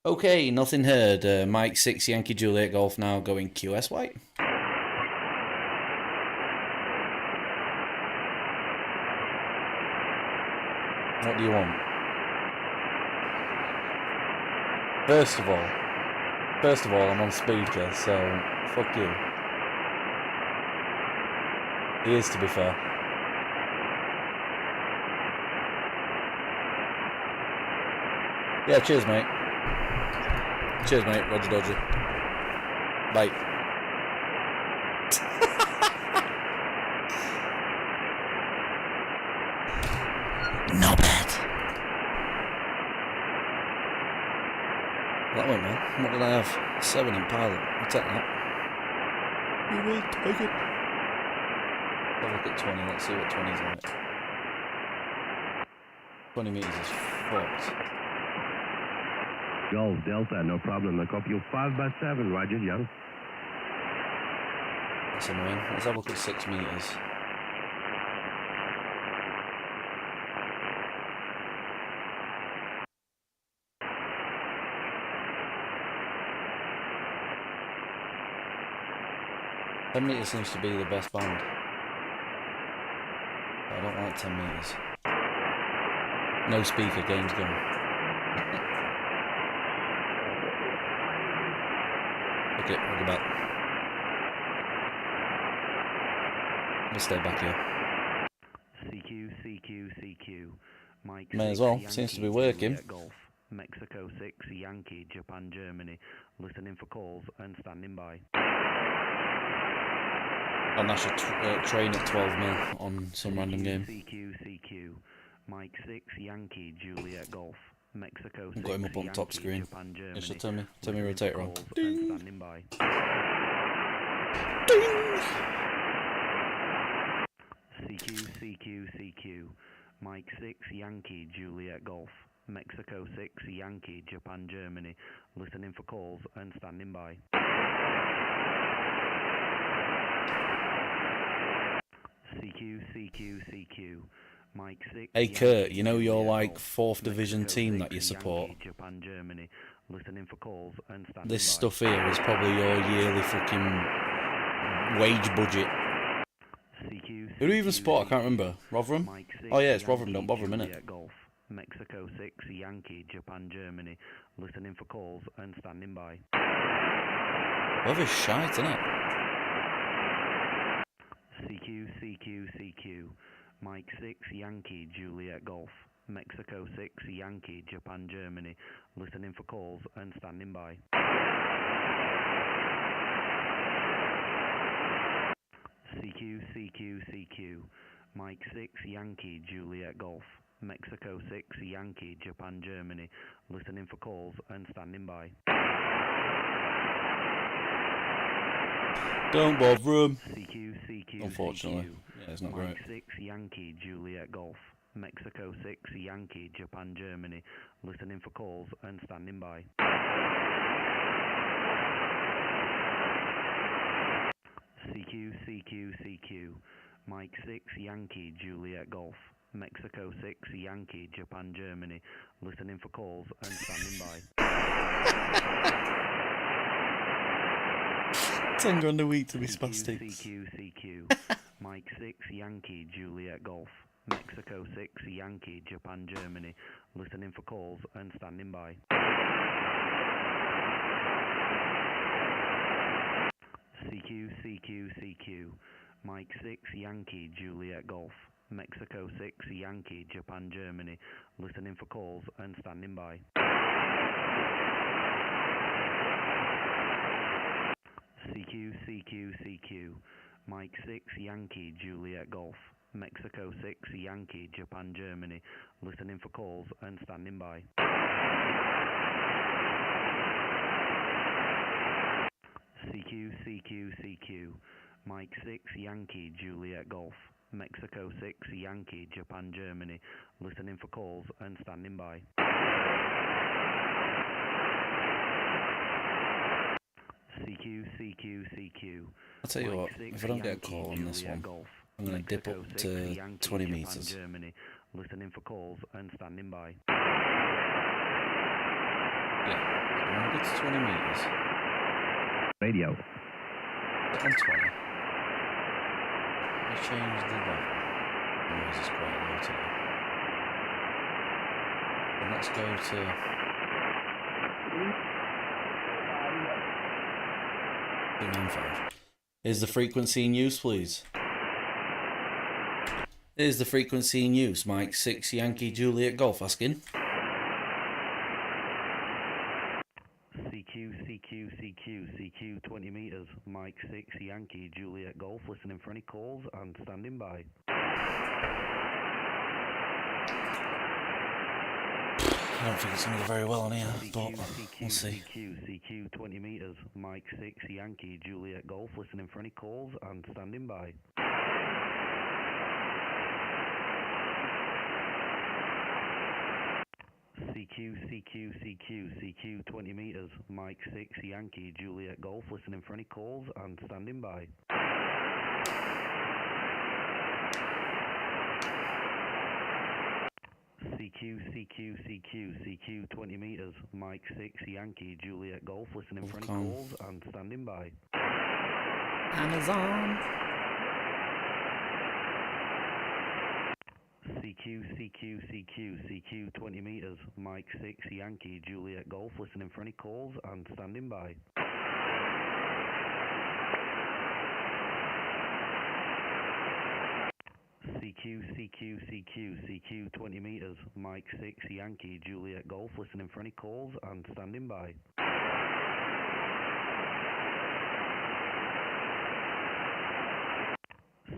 Okay, nothing heard. Mike 6, Yankee, Juliet, Golf now going QSY. What do you want? First of all, I'm on speaker, so fuck you. He is, to be fair. Yeah, cheers, mate. Cheers, mate. Roger Dodger. Bye. No bad. That went well. What did I have? 7 in pilot. I'll take that. You will take it. Have a look at 20. Let's see what 20's like. 20 metres is fucked. Golf Delta, no problem. I copy you 5 by 7, Roger, young. That's annoying. Let's have a look at 6 metres. Ten metres seems to be the best band. But I don't like 10 metres. No speaker, game's gone. Okay, I'll go back. I'll stay back here. CQ. Mike May 6, as well. Yankee, Seems to be working. Juliet Golf. Mexico 6, Yankee, Japan, Germany. Listening for calls and standing by. And I should train at 12 mil on some random game. CQ. Mike 6, Yankee, Juliet Golf. Mexico 6, I've got him up on top Yankee, screen. Japan, Germany. You should turn me rotator on. Calls Ding. and standing by. CQ. Mike 6, Yankee, Juliet Golf. Mexico 6, Yankee, Japan, Germany. Listening for calls and standing by. CQ. Mike 6. Hey Kurt, you know your Juliet like Golf, 4th division Mexico team 6, that you support? Yankee, Japan, Germany. Listening for calls and standing This by. stuff here is probably your yearly fucking wage budget. CQ, Who do you even support? I can't remember. Rotherham? Mike 6, Oh yeah, it's Rotherham. Yankee, Don't bother a minute. Juliet Golf, Mexico 6, Yankee, Japan, Germany. Listening for calls and standing by. Weather's shite, isn't it? CQ, Mike 6, Yankee, Juliet Golf, Mexico 6, Yankee, Japan, Germany. Listening for calls and standing by. CQ, Mike 6, Yankee, Juliet Golf, Mexico 6, Yankee, Japan, Germany. Listening for calls and standing by. Don't bother him. CQ, Unfortunately. Yeah, it's not Mike great. 6, Yankee, Juliet Golf, Mexico 6, Yankee, Japan, Germany. Listening for calls and standing by. CQ, Mike 6, Yankee, Juliet Golf, Mexico 6, Yankee, Japan, Germany. Listening for calls and standing by. 10 grand a week to be spastics. CQ, Mike 6, Yankee, Juliet Golf, Mexico 6, Yankee, Japan, Germany. Listening for calls and standing by. CQ, Mike 6, Yankee, Juliet Golf, Mexico 6, Yankee, Japan, Germany. Listening for calls and standing by. CQ, Mike 6, Yankee, Juliet Golf, Mexico 6, Yankee, Japan, Germany. Listening for calls and standing by. CQ, Mike 6, Yankee, Juliet Golf, Mexico 6, Yankee, Japan, Germany. Listening for calls and standing by. CQ, I'll tell you Mike what, 6, if I don't get a Yankee, call on this Juliet one, Golf, I'm going to dip Mexico up 6, to Yankee, 20 Japan, metres. Germany. Listening for calls and standing by. Yeah, so I'm going to go to 20 metres. Radio. On 20. Let me change the level. Noise is quite low today. And let's go to 295. Is the frequency in use, please? Is the frequency in use? Mike 6 Yankee Juliet Golf asking. CQ, 20 metres, Mike 6, Yankee, Juliet Golf, listening for any calls and standing by. I don't think it's going to go very well on here, but we'll see. CQ, 20 metres, Mike 6, Yankee, Juliet Golf, listening for any calls and standing by. CQ, 20 metres, Mike 6, Yankee, Juliet Golf, listening for any calls and standing by. CQ, 20 metres, Mike 6, Yankee, Juliet Golf, listening for any calls and standing by. Amazon. CQ, 20 metres, Mike 6, Yankee, Juliet Golf, listening for any calls and standing by. CQ, 20 metres, Mike 6, Yankee, Juliet Golf, listening for any calls and standing by.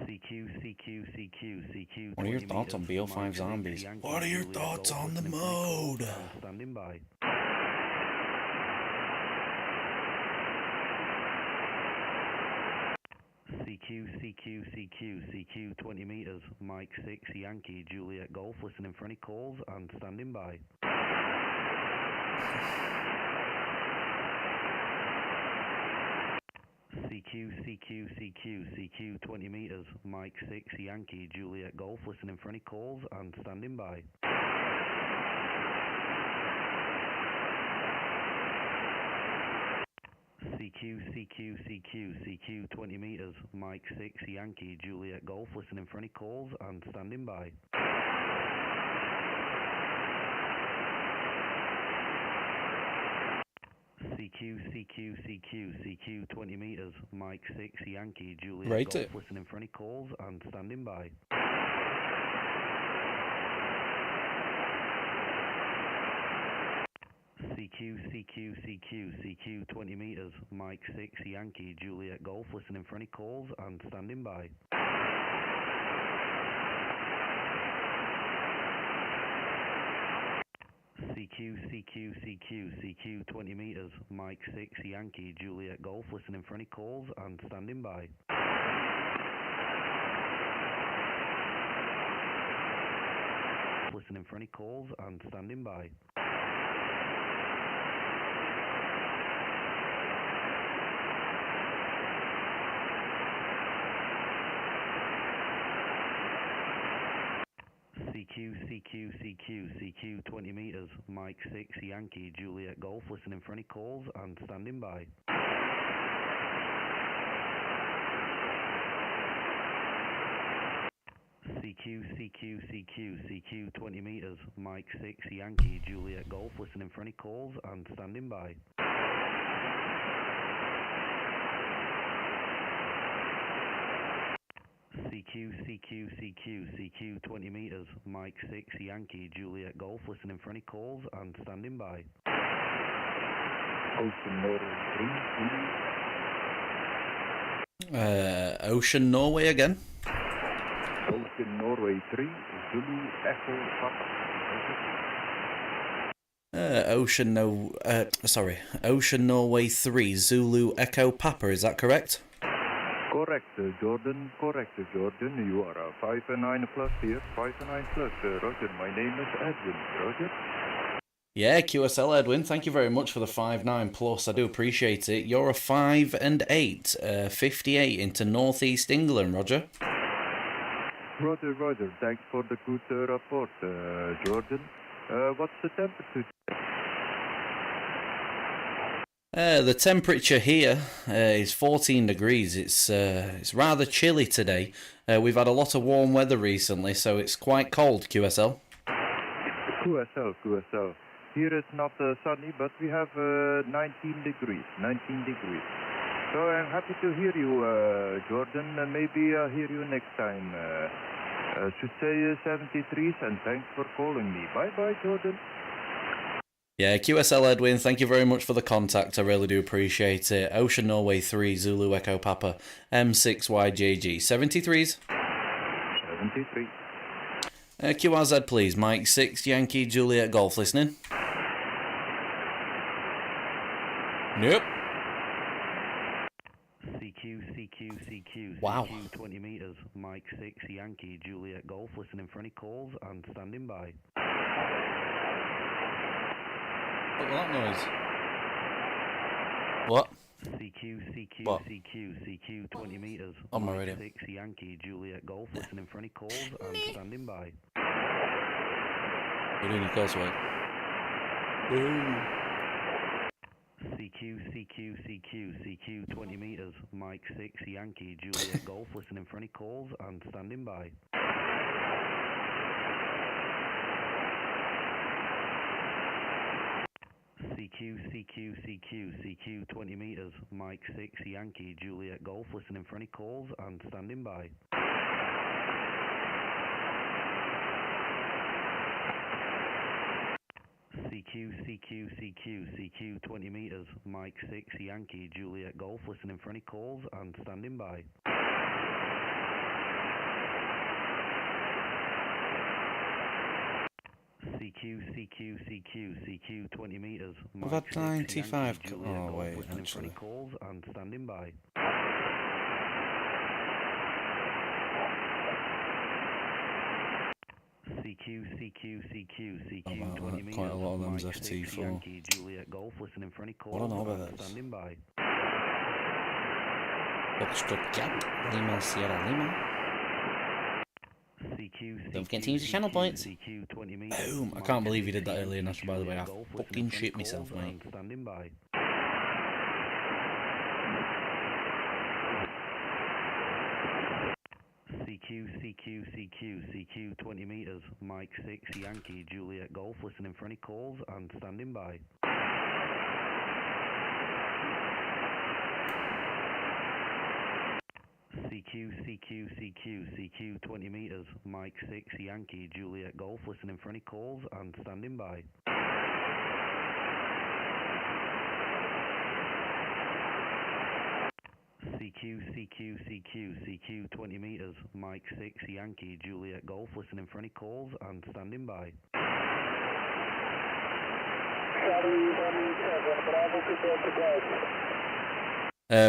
CQ, What are your thoughts on BO5 zombies? What are your thoughts on the mode? Standing by. CQ, 20 metres, Mike 6, Yankee, Juliet Golf, listening for any calls and standing by. CQ 20 meters, Mike 6 Yankee Juliet Golf, listening for any calls and standing by. CQ 20 meters, Mike 6 Yankee Juliet Golf, listening for any calls and standing by. CQ 20 meters, Mike 6 Yankee Juliet Rate Golf, it. listening for any calls and standing by. CQ 20 meters, Mike 6 Yankee Juliet Golf, listening for any calls and standing by. CQ 20 meters, Mike 6 Yankee Juliet Golf, listening for any calls and standing by. Listening for any calls and standing by. CQ 20 meters, Mike 6 Yankee Juliet Golf, listening for any calls and standing by. CQ 20 meters, Mike 6 Yankee Juliet Golf, listening for any calls and standing by. CQ 20 meters, Mike 6 Yankee Juliet Golf, listening for any calls and standing by. Ocean Norway again. Ocean Norway 3, Zulu Echo Papa. Ocean Norway 3, Zulu Echo Papa, is that correct? Correct, Jordan. Correct, Jordan. You are 5 and 9 plus here. 5 and 9 plus, Roger. My name is Edwin. Roger. Yeah, QSL Edwin, thank you very much for the 5-9 plus. I do appreciate it. You're a 5 and 8, 58 into northeast England, Roger. Roger. Thanks for the good report, Jordan. What's the temperature? The temperature here is 14 degrees. It's rather chilly today. We've had a lot of warm weather recently, so it's quite cold, QSL. QSL. Here it's not sunny, but we have 19 degrees. So I'm happy to hear you, Jordan. Maybe I'll hear you next time. Should say 73s, and thanks for calling me. Bye-bye, Jordan. Yeah, QSL Edwin, thank you very much for the contact. I really do appreciate it. Ocean Norway 3, Zulu Echo Papa, M6YJG. 73s? 73. QRZ, please. Mike 6, Yankee Juliet Golf, listening. Nope. CQ Wow. 20 meters, Mike 6 Yankee Juliet Golf, listening for any calls and standing by. What was that noise? What? CQ 20 meters, On my Mike radio. 6 Yankee Juliet Golf, listening for any calls and standing by. You're doing your causeway. CQ 20 meters, Mike 6 Yankee Juliet Golf, listening for any calls and standing by. CQ 20 meters, Mike 6 Yankee Juliet Golf, listening for any calls and standing by. CQ 20 meters, Mike 6 Yankee Juliet Golf, listening for any calls and standing by. CQ 20 meters, I've Mike had 6 95. Yankee Juliet Oh, Golf, wait, listening for any actually. calls and standing by. CQ Oh, 20 wow, meters, quite a lot of them's Mike 6 FT4. Yankee Juliet Golf, listening for any What calls an and orbit. standing by. Foxtrot Jack, Lima Sierra Lima. Don't forget to use the channel points. Boom! I can't believe you did that earlier, National, by the way. I fucking shit myself, mate. Standing by. CQ 20 meters, Mike 6 Yankee Juliet Golf, listening for any calls and standing by. CQ 20 meters, Mike 6 Yankee Juliet Golf, listening for any calls and standing by. CQ 20 meters, Mike 6 Yankee Juliet Golf, listening for any calls and standing by.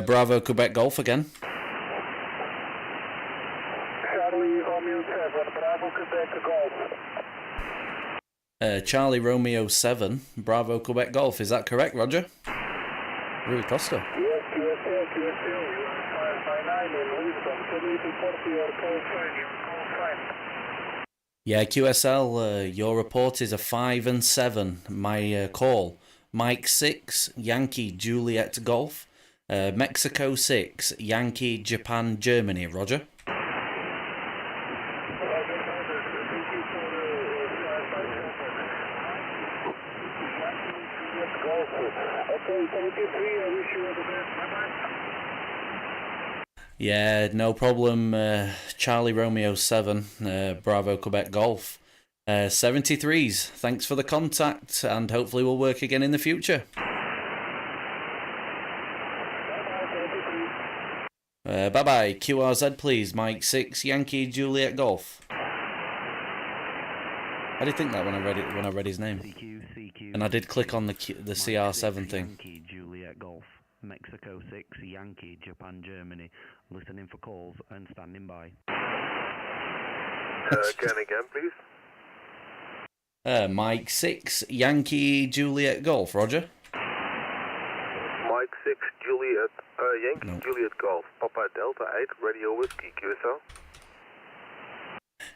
Bravo Quebec Golf again. Charlie Romeo 7, Bravo Quebec Golf. Is that correct, Roger? Rui Costa. Yes, QSL, you are 559 in Wisdom, 7040 or call sign. Yeah, QSL, your report is a 5 and 7. My call, Mike 6, Yankee Juliet Golf, Mexico 6, Yankee Japan Germany, Roger. Yeah, no problem. Charlie Romeo 7, Bravo Quebec Golf. 73s, thanks for the contact, and hopefully we'll work again in the future. Bye-bye. QRZ, please. Mike 6, Yankee Juliet Golf. I did think that when I read his name. And I did click on the CR7 thing. Yankee Juliet Golf, Mexico 6 Yankee Japan Germany, listening for calls and standing by. Again, please. Mike 6, Yankee Juliet Golf, Roger. Mike 6, Yankee Juliet Golf, Papa Delta 8, Radio Whiskey, QSL.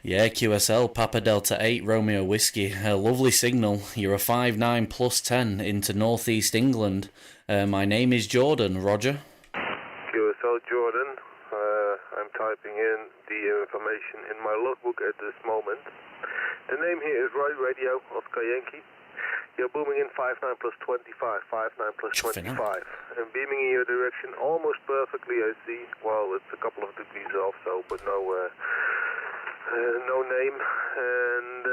Yeah, QSL, Papa Delta 8, Romeo Whiskey. Lovely signal. You're a 5-9 plus 10 into northeast England. My name is Jordan, Roger. QSL Jordan, I'm typing in the information in my logbook at this moment. The name here is Roy Radio, Oscar Yankee. You're booming in 5-9 plus 25, 5-9 plus 25. And beaming in your direction almost perfectly, I see. Well, it's a couple of degrees off, so, but no name. And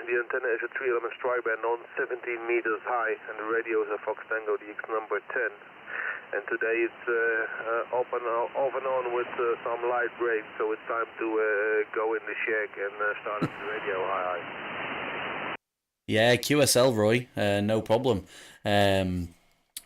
the antenna is a 3-element strike band on 17 meters high, and the radio is a Fox Tango DX number 10. And today it's off and on with some light rain, so it's time to go in the shack and start up the radio. Hi. Yeah, QSL, Roy. No problem.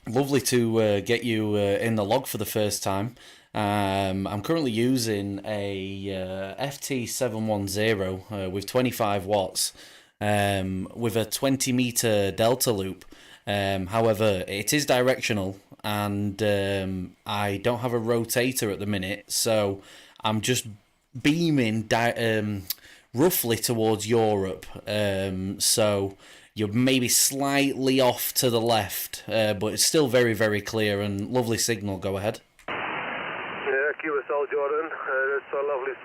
Lovely to get you in the log for the first time. I'm currently using a FT710 with 25 watts with a 20 meter delta loop. However, it is directional, and I don't have a rotator at the minute, so I'm just beaming roughly towards Europe. So you're maybe slightly off to the left, but it's still very, very clear and lovely signal. Go ahead. Yeah, QSL Jordan, that's a lovely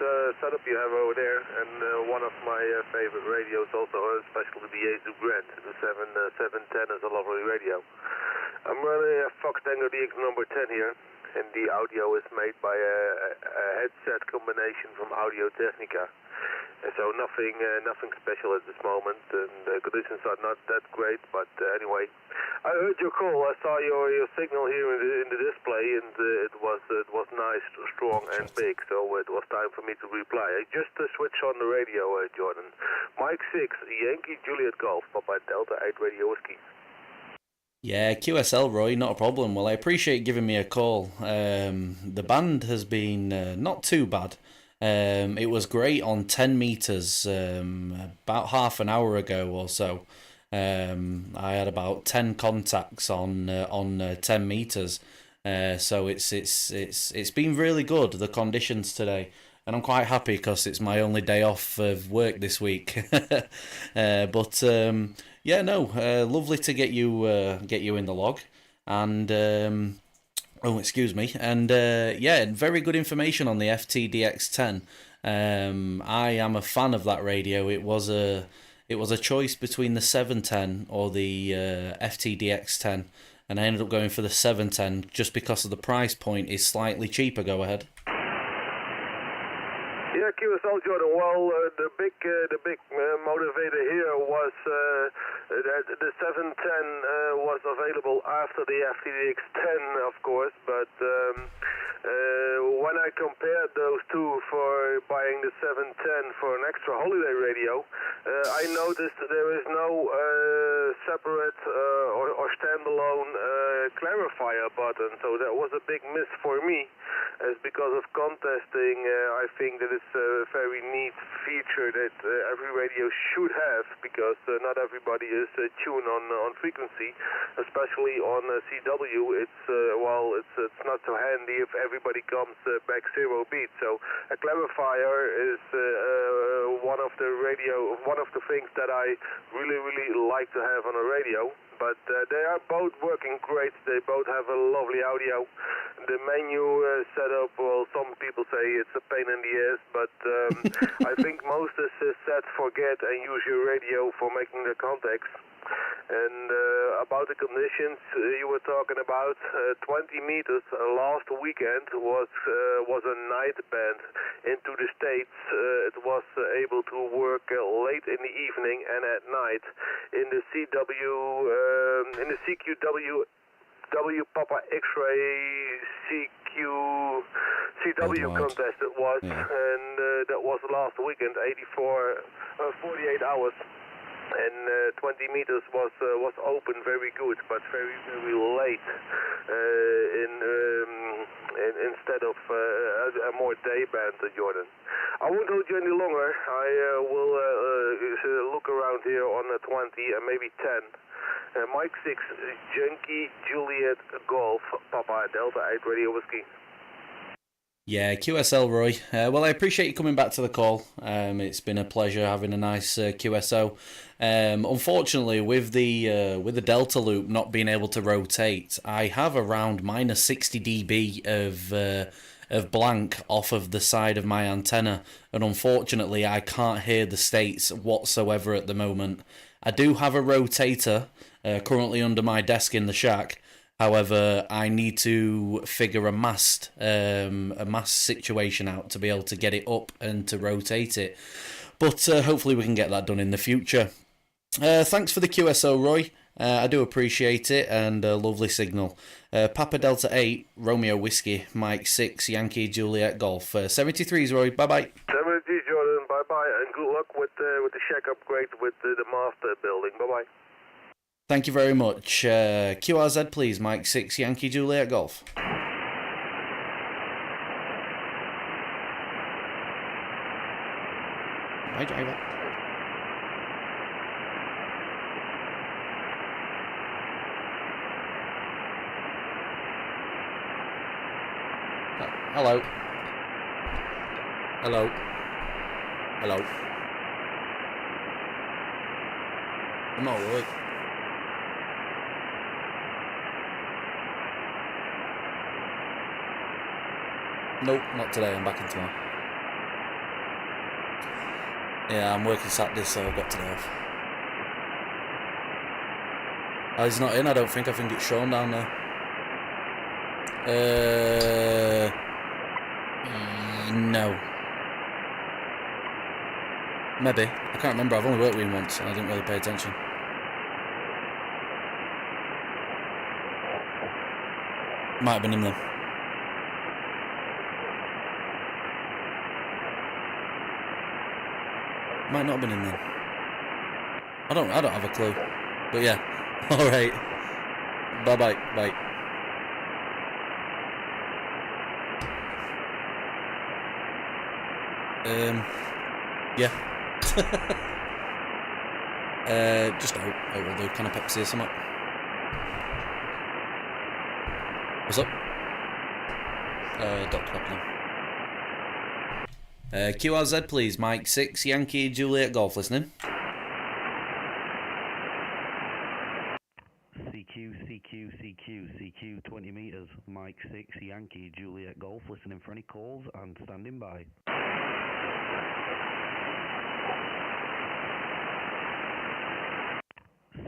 setup you have over there, and one of my favorite radios also, especially the Yaesu Grand. The 710 is a lovely radio. I'm running a Fox Tango DX number 10 here, and the audio is made by a headset combination from Audio Technica. So nothing special at this moment, and the conditions are not that great, but anyway. I heard your call, I saw your signal here in the display, and it was nice, strong and big, so it was time for me to reply. I just switched on the radio, Jordan. Mike 6, Yankee Juliet Golf, Papa Delta 8 Radio Whiskey. Yeah, QSL, Roy, not a problem. Well, I appreciate you giving me a call. The band has been not too bad. It was great on 10 meters about half an hour ago or so. I had about 10 contacts on 10 meters. So it's been really good, the conditions today, and I'm quite happy because it's my only day off of work this week. But yeah, no, lovely to get you in the log, and oh, excuse me, and yeah, very good information on the FTDX10. I am a fan of that radio. It was a choice between the 710 or the FTDX10, and I ended up going for the 710 just because of the price point is slightly cheaper. Go ahead. Yeah, QSL Jordan. Well, the big motivator here was that the 710 was available after the FTDX 10, of course, but when I compared those two for buying the 710 for an extra holiday radio, I noticed there is no separate or standalone clarifier button, so that was a big miss for me. As because of contesting, I think that it's a very neat feature that every radio should have, because not everybody is tuned on frequency, especially on CW. It's not so handy if everybody comes back 0 beat. So a clarifier is one of the things that I really like to have on a radio. But they are both working great. They both have a lovely audio. The menu setup, well, some people say it's a pain in the ass, but I think most is set forget and use your radio for making the contacts. And about the conditions you were talking about, 20 meters last weekend was a night band into the States. It was able to work late in the evening and at night. In the CQW Papa X-ray CW contest it was, and that was last weekend, 48 hours. And 20 meters was open very good, but very late. Instead of a more day band, Jordan. I won't hold you any longer. I will look around here on 20 and maybe 10. Mike 6, Yankee Juliet Golf, Papa Delta 8 Radio Whiskey. Yeah, QSL Roy. Well, I appreciate you coming back to the call. It's been a pleasure having a nice QSO. Unfortunately, with the Delta loop not being able to rotate, I have around minus 60 dB of blank off of the side of my antenna, and unfortunately, I can't hear the States whatsoever at the moment. I do have a rotator currently under my desk in the shack. However, I need to figure a mast situation out to be able to get it up and to rotate it. But hopefully we can get that done in the future. Thanks for the QSO, Roy. I do appreciate it, and a lovely signal. Papa Delta 8, Romeo Whiskey, Mike 6, Yankee Juliet Golf. 73s, Roy. Bye-bye. 70s, Jordan. Bye-bye, and good luck with the shack upgrade with the master building. Bye-bye. Thank you very much. QRZ, please. Mike 6, Yankee Juliet Golf. Hi, driver. Hello. Hello. Hello. I'm not awake. Nope, not today. I'm back in tomorrow. Yeah, I'm working Saturday, so I've got today off. Oh, he's not in, I don't think. I think it's Sean down there. No. Maybe. I can't remember. I've only worked with him once, and I didn't really pay attention. Might have been him then. Might not have been in then. I don't have a clue. But yeah. Alright. Bye. Yeah. Just out will do. Can I Pepsi or something? What's up? Dr. Pepperton. QRZ, please. Mike 6, Yankee, Juliet, Golf, listening. CQ, 20 meters, Mike 6, Yankee, Juliet, Golf, listening for any calls and standing by.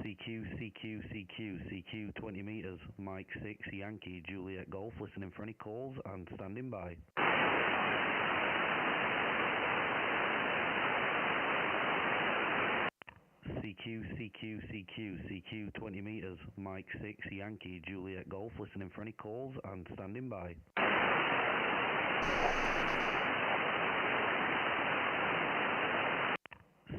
CQ, 20 meters, Mike 6, Yankee, Juliet, Golf, listening for any calls and standing by. CQ, 20 meters, Mike 6, Yankee, Juliet, Golf, listening for any calls and standing by.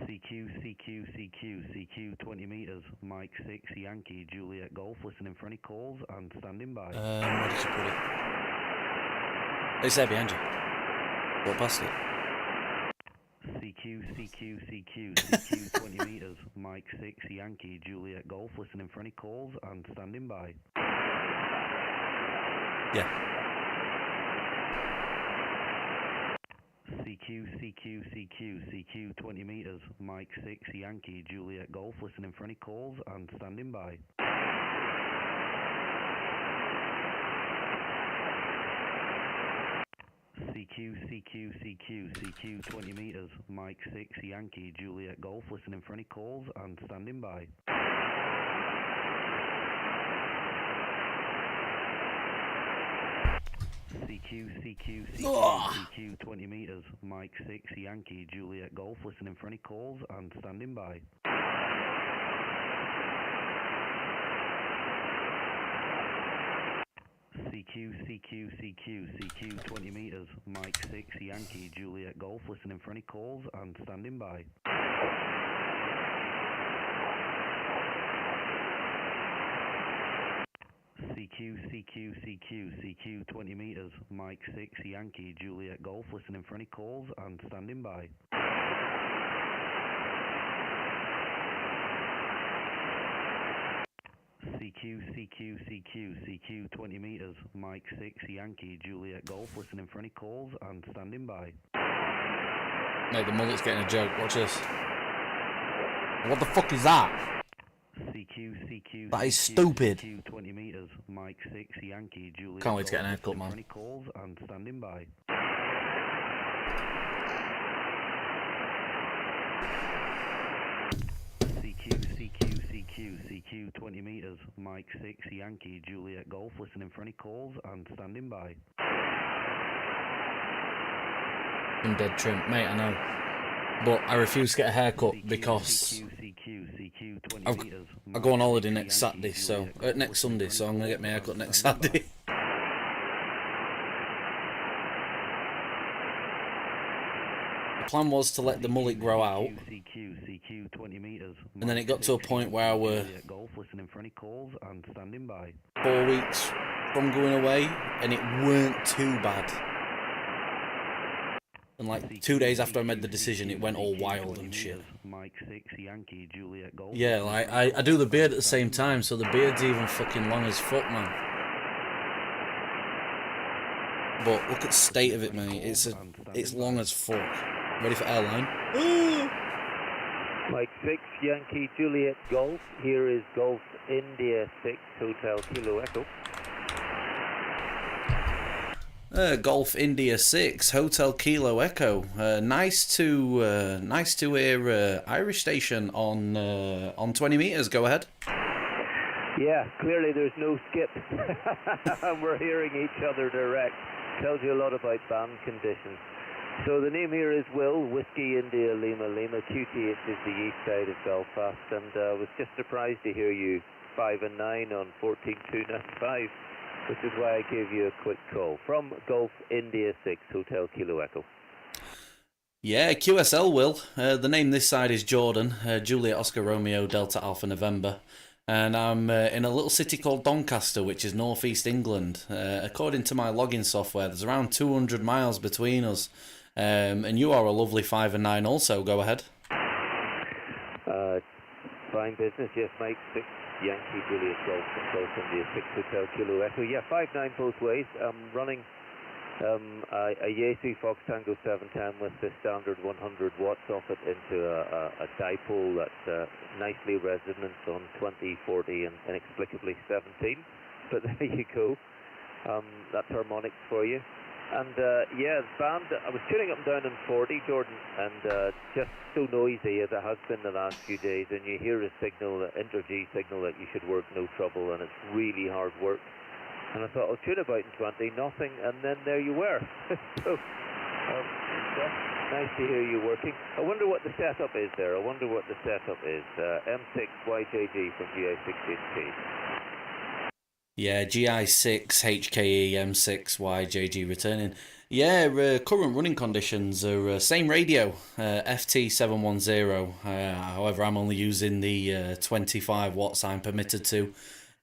CQ, 20 meters, Mike 6, Yankee, Juliet, Golf, listening for any calls and standing by. Where did you put it? It's there behind you. Walk past it. CQ, 20 meters, Mike 6, Yankee, Juliet, Golf, listening for any calls and standing by. Yeah. CQ, 20 meters, Mike 6, Yankee, Juliet, Golf, listening for any calls and standing by. CQ, 20 meters, Mike 6, Yankee, Juliet, Golf, listening for any calls and standing by. CQ, 20 meters, Mike 6, Yankee, Juliet, Golf, listening for any calls and standing by. CQ, 20 meters, Mike 6, Yankee, Juliet, Golf, listening for any calls and standing by. CQ, 20 meters, Mike 6, Yankee, Juliet, Golf, listening for any calls and standing by. CQ, 20 meters, Mike 6, Yankee, Juliet, Golf, listening for any calls and standing by. Mate, the mullet's getting a joke. Watch this. What the fuck is that? CQ, That is stupid. 20 meters, Mike 6, Yankee, Juliet, Can't wait to get an Golf, haircut, listening man. for any calls and standing by. CQ, 20 meters, Mike 6, Yankee, Juliet, Golf, listening for any calls and standing by. I'm dead trim. Mate, I know. But I refuse to get a haircut because CQ, 20 I go on holiday next Saturday, so next Sunday, so I'm gonna get my haircut next Saturday. The plan was to let the mullet grow out, CQ, 20 meters, and then it got to a point where I were Golf, listening for any calls and standing by. 4 weeks from going away, and it weren't too bad. And like 2 days after I made the decision, it went all wild and shit. Mike 6, Yankee, Juliet, Golf. Yeah, like I do the beard at the same time, so the beard's even fucking long as fuck, man. But look at the state of it, mate. It's long as fuck. Ready for airline? Mike 6, Yankee, Juliet, Golf. Here is Golf India 6, Hotel Kilo Echo. Golf India 6, Hotel Kilo Echo. Nice to hear Irish station on 20 meters. Go ahead. Yeah, clearly there's no skip. And we're hearing each other direct. Tells you a lot about band conditions. So the name here is Will, Whiskey India Lima Lima. QTH is the east side of Belfast, and was just surprised to hear you 5 and 9 on 14295. Which is why I gave you a quick call. From Golf India 6, Hotel Kilo Echo. Yeah, QSL Will. The name this side is Jordan. Juliet Oscar Romeo Delta Alpha November. And I'm in a little city called Doncaster, which is northeast England. According to my login software, there's around 200 miles between us. And you are a lovely 5 and 9 also. Go ahead. Fine business, yes, Mike 6. Yankee Juliet Golf from Golf India 6 Hotel Kilo Echo. Yeah, 5-9 both ways. I'm running A Yaesu Fox Tango 710 with the standard 100 watts off it into a dipole that's nicely resonant on 20, 40 and inexplicably 17. But there you go. That's harmonics for you. And yeah, the band, I was tuning up and down in 40, Jordan, and just so noisy as it has been the last few days, and you hear a signal, an inter-G signal that you should work no trouble, and it's really hard work. And I thought, I'll tune about in 20, nothing, and then there you were. So, nice to hear you working. I wonder what the setup is there. I wonder what the setup is. M6YJG from GI6HK. Yeah, GI6HKE M6YJG returning. Yeah, current running conditions are same radio, FT710. However, I'm only using the 25 watts I'm permitted to.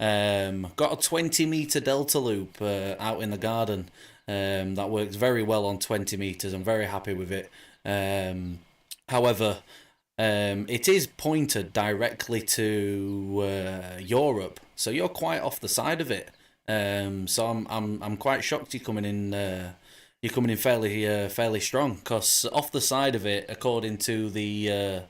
Got a 20 meter delta loop out in the garden. That works very well on 20 meters. I'm very happy with it. However, it is pointed directly to Europe, so you're quite off the side of it. So I'm quite shocked you're coming in. You're coming in fairly strong, because off the side of it, according to the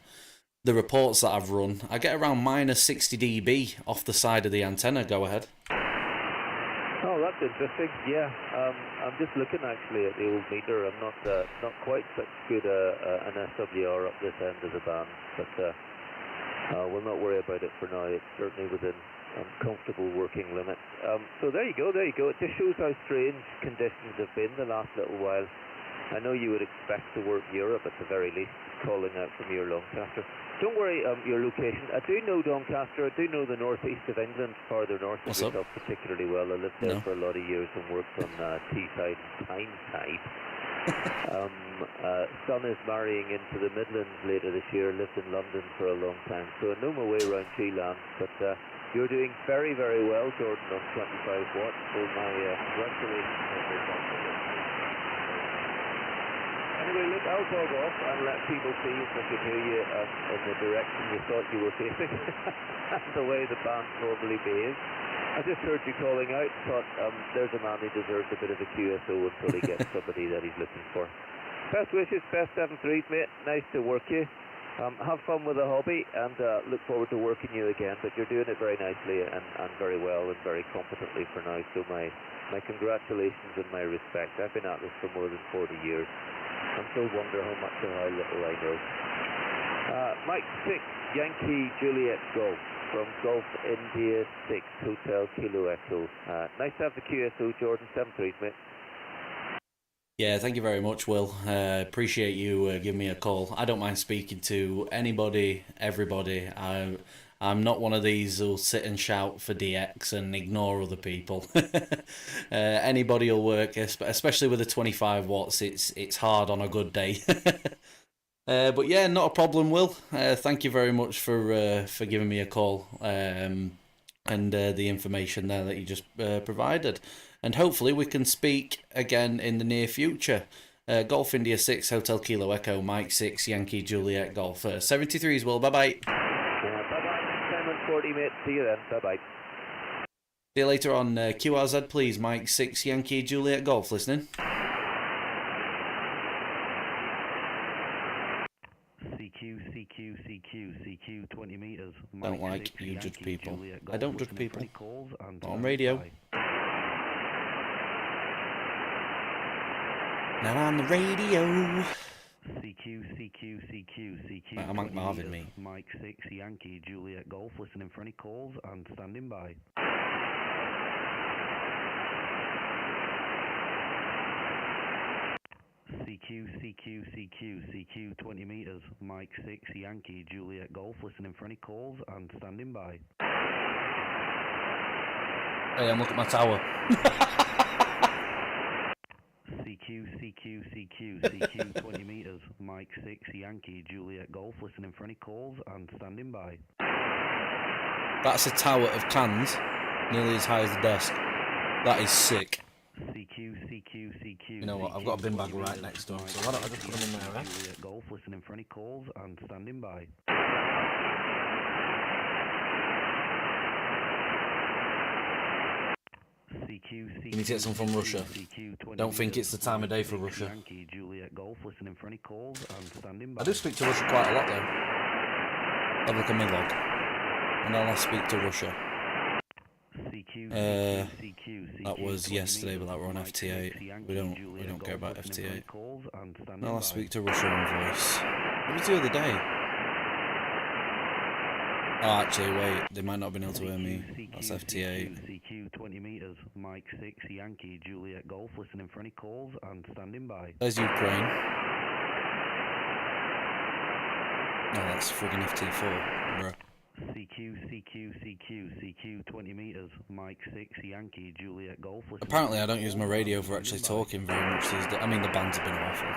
reports that I've run, I get around minus 60 dB off the side of the antenna. Go ahead. Oh, that's interesting. Yeah, I'm just looking actually at the old meter. I'm not quite such good an SWR up this end of the band, but we'll not worry about it for now. It's certainly within comfortable working limits. So there you go. It just shows how strange conditions have been the last little while. I know you would expect to work Europe at the very least, calling out from your Doncaster. Don't worry, your location. I do know Doncaster. I do know the northeast of England, farther north of yourself particularly well. I lived there for a lot of years and worked on Teesside and Tyneside. Son is marrying into the Midlands later this year. Lived in London for a long time, so I know my way around G-land. But you're doing very, very well, Jordan, on 25 watts. So my congratulations. Anyway, look, I'll log off and let people see if they could hear you in the direction you thought you were facing. That's the way the band normally behaves. I just heard you calling out, thought there's a man who deserves a bit of a QSO until he gets somebody that he's looking for. Best wishes, best 7-3s, mate. Nice to work you. Have fun with the hobby, and look forward to working you again. But you're doing it very nicely and very well and very competently for now. So my congratulations and my respect. I've been at this for more than 40 years. I still wonder how much or how little I know. Mike 6, Yankee Juliet Golf from Golf India 6, Hotel Kilo Echo. Nice to have the QSO, Jordan. 7-3s, mate. Yeah, thank you very much, Will. Appreciate you giving me a call. I don't mind speaking to anybody, everybody. I'm not one of these who'll sit and shout for DX and ignore other people. Anybody will work, especially with the 25 watts. It's hard on a good day. But yeah, not a problem, Will. Thank you very much for giving me a call and the information there that you just provided. And hopefully we can speak again in the near future. Golf India 6, Hotel Kilo Echo, Mike 6, Yankee Juliet Golf. 73s, Will. Bye-bye. Bye-bye. Next time on 40, mate. See you then. Bye-bye. See you later on. QRZ, please. Mike 6, Yankee Juliet Golf. Listening. CQ, 20 meters. Don't like 6, you judge Yankee, people. Juliet, I don't Golf, judge people. calls and Not on radio. Not on the radio. CQ. I'm Mike Marvin, me. Mike 6, Yankee, Juliet Golf, listening for any calls and standing by. CQ, 20 meters. Mike 6, Yankee, Juliet Golf, listening for any calls and standing by. Hey, I'm looking at my tower. CQ, 20 meters. Mike 6, Yankee, Juliet Golf, listening for any calls and standing by. That's a tower of cans, nearly as high as the desk. That is sick. CQ. You know what? I've got a bin bag right next door, so why don't I just put them in there, eh? Juliet Golf, listening for any calls and standing by. You need to get some from Russia. Don't think it's the time of day for Russia. Yankee Juliet Golf, listening for any calls and standing by. I do speak to Russia quite a lot though. Have a look at my log. And I'll speak to Russia. That was yesterday, but that were on FT8. We don't care about FT8. Now I'll speak to Russia on voice. It was the other day. Oh, actually, wait. They might not have been able to hear me. That's FT8. CQ 20 meters, Mike 6 Yankee Juliet Golf, listening for any calls and standing by. There's Ukraine. No, that's friggin' FT4, bruh. CQ 20 meters, Mike 6 Yankee Juliet Golf. Apparently I don't use my radio for actually talking very much these days. I mean, the bands have been awful.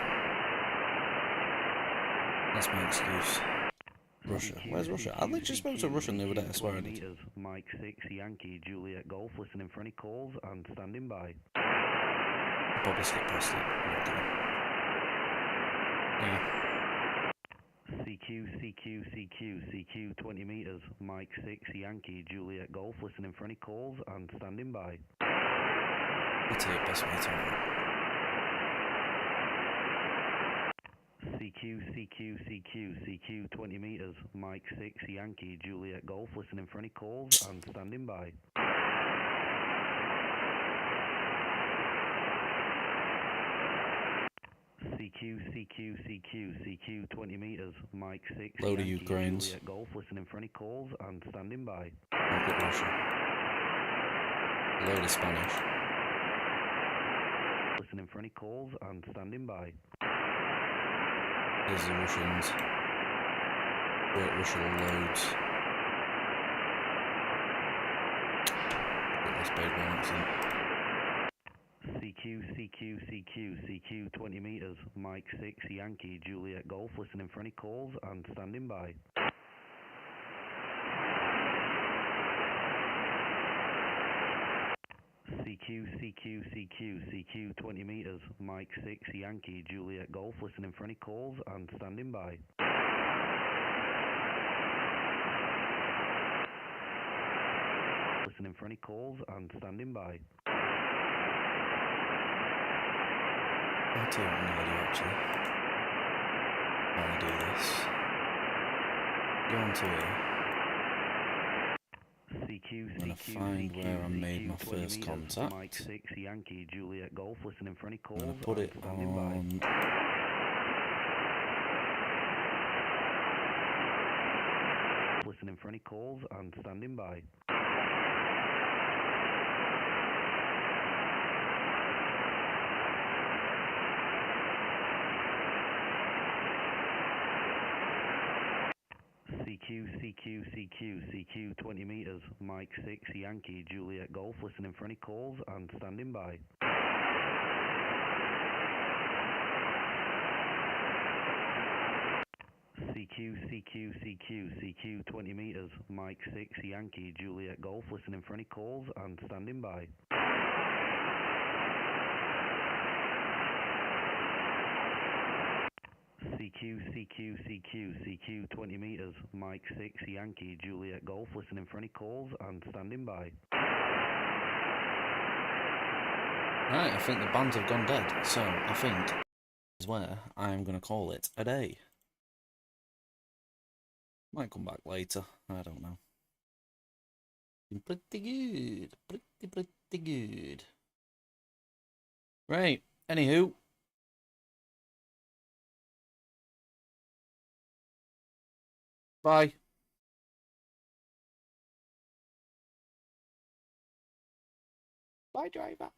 That's my excuse. Russia. Where's Russia? I literally spoke to a Russian the other day, I swear I did. Mike 6 Yankee Juliet Golf, listening for any calls and standing by. I'll probably skip past it. Yeah. CQ 20 meters, Mike 6 Yankee Juliet Golf, listening for any calls and standing by. I'll tell you best way to CQ 20 meters, Mike 6 Yankee Juliet Golf, listening for any calls and standing by. CQ 20 meters, Mike 6 Load of Yankee Ukraines. Juliet Golf, listening for any calls and standing by. Look at Russia. Load of Spanish. Listening for any calls and standing by. There's the Russians. Great Russia loads. Get this paid by an accent. CQ 20 meters, Mike 6 Yankee Juliet Golf, listening for any calls and standing by. CQ 20 meters, Mike 6 Yankee Juliet Golf, listening for any calls and standing by. Listening for any calls and standing by. I'll tell you what I'm going to do actually. While I do this. Go on to here. I'm going to find where I made my first contact. Mike 6 Yankee Juliet Golf, listening for any calls. I'm going to put it on. Listening for any calls and standing by. CQ 20 meters, Mike 6 Yankee Juliet Golf, listening for any calls and standing by. CQ 20 meters, Mike 6 Yankee Juliet Golf, listening for any calls and standing by. CQ 20 meters, Mike 6 Yankee Juliet Golf, listening for any calls and standing by. Right, I think the bands have gone dead, so I think is where I am going to call it a day. Might come back later, I don't know. Been pretty good, pretty good. Right, anywho. Bye. Bye, driver.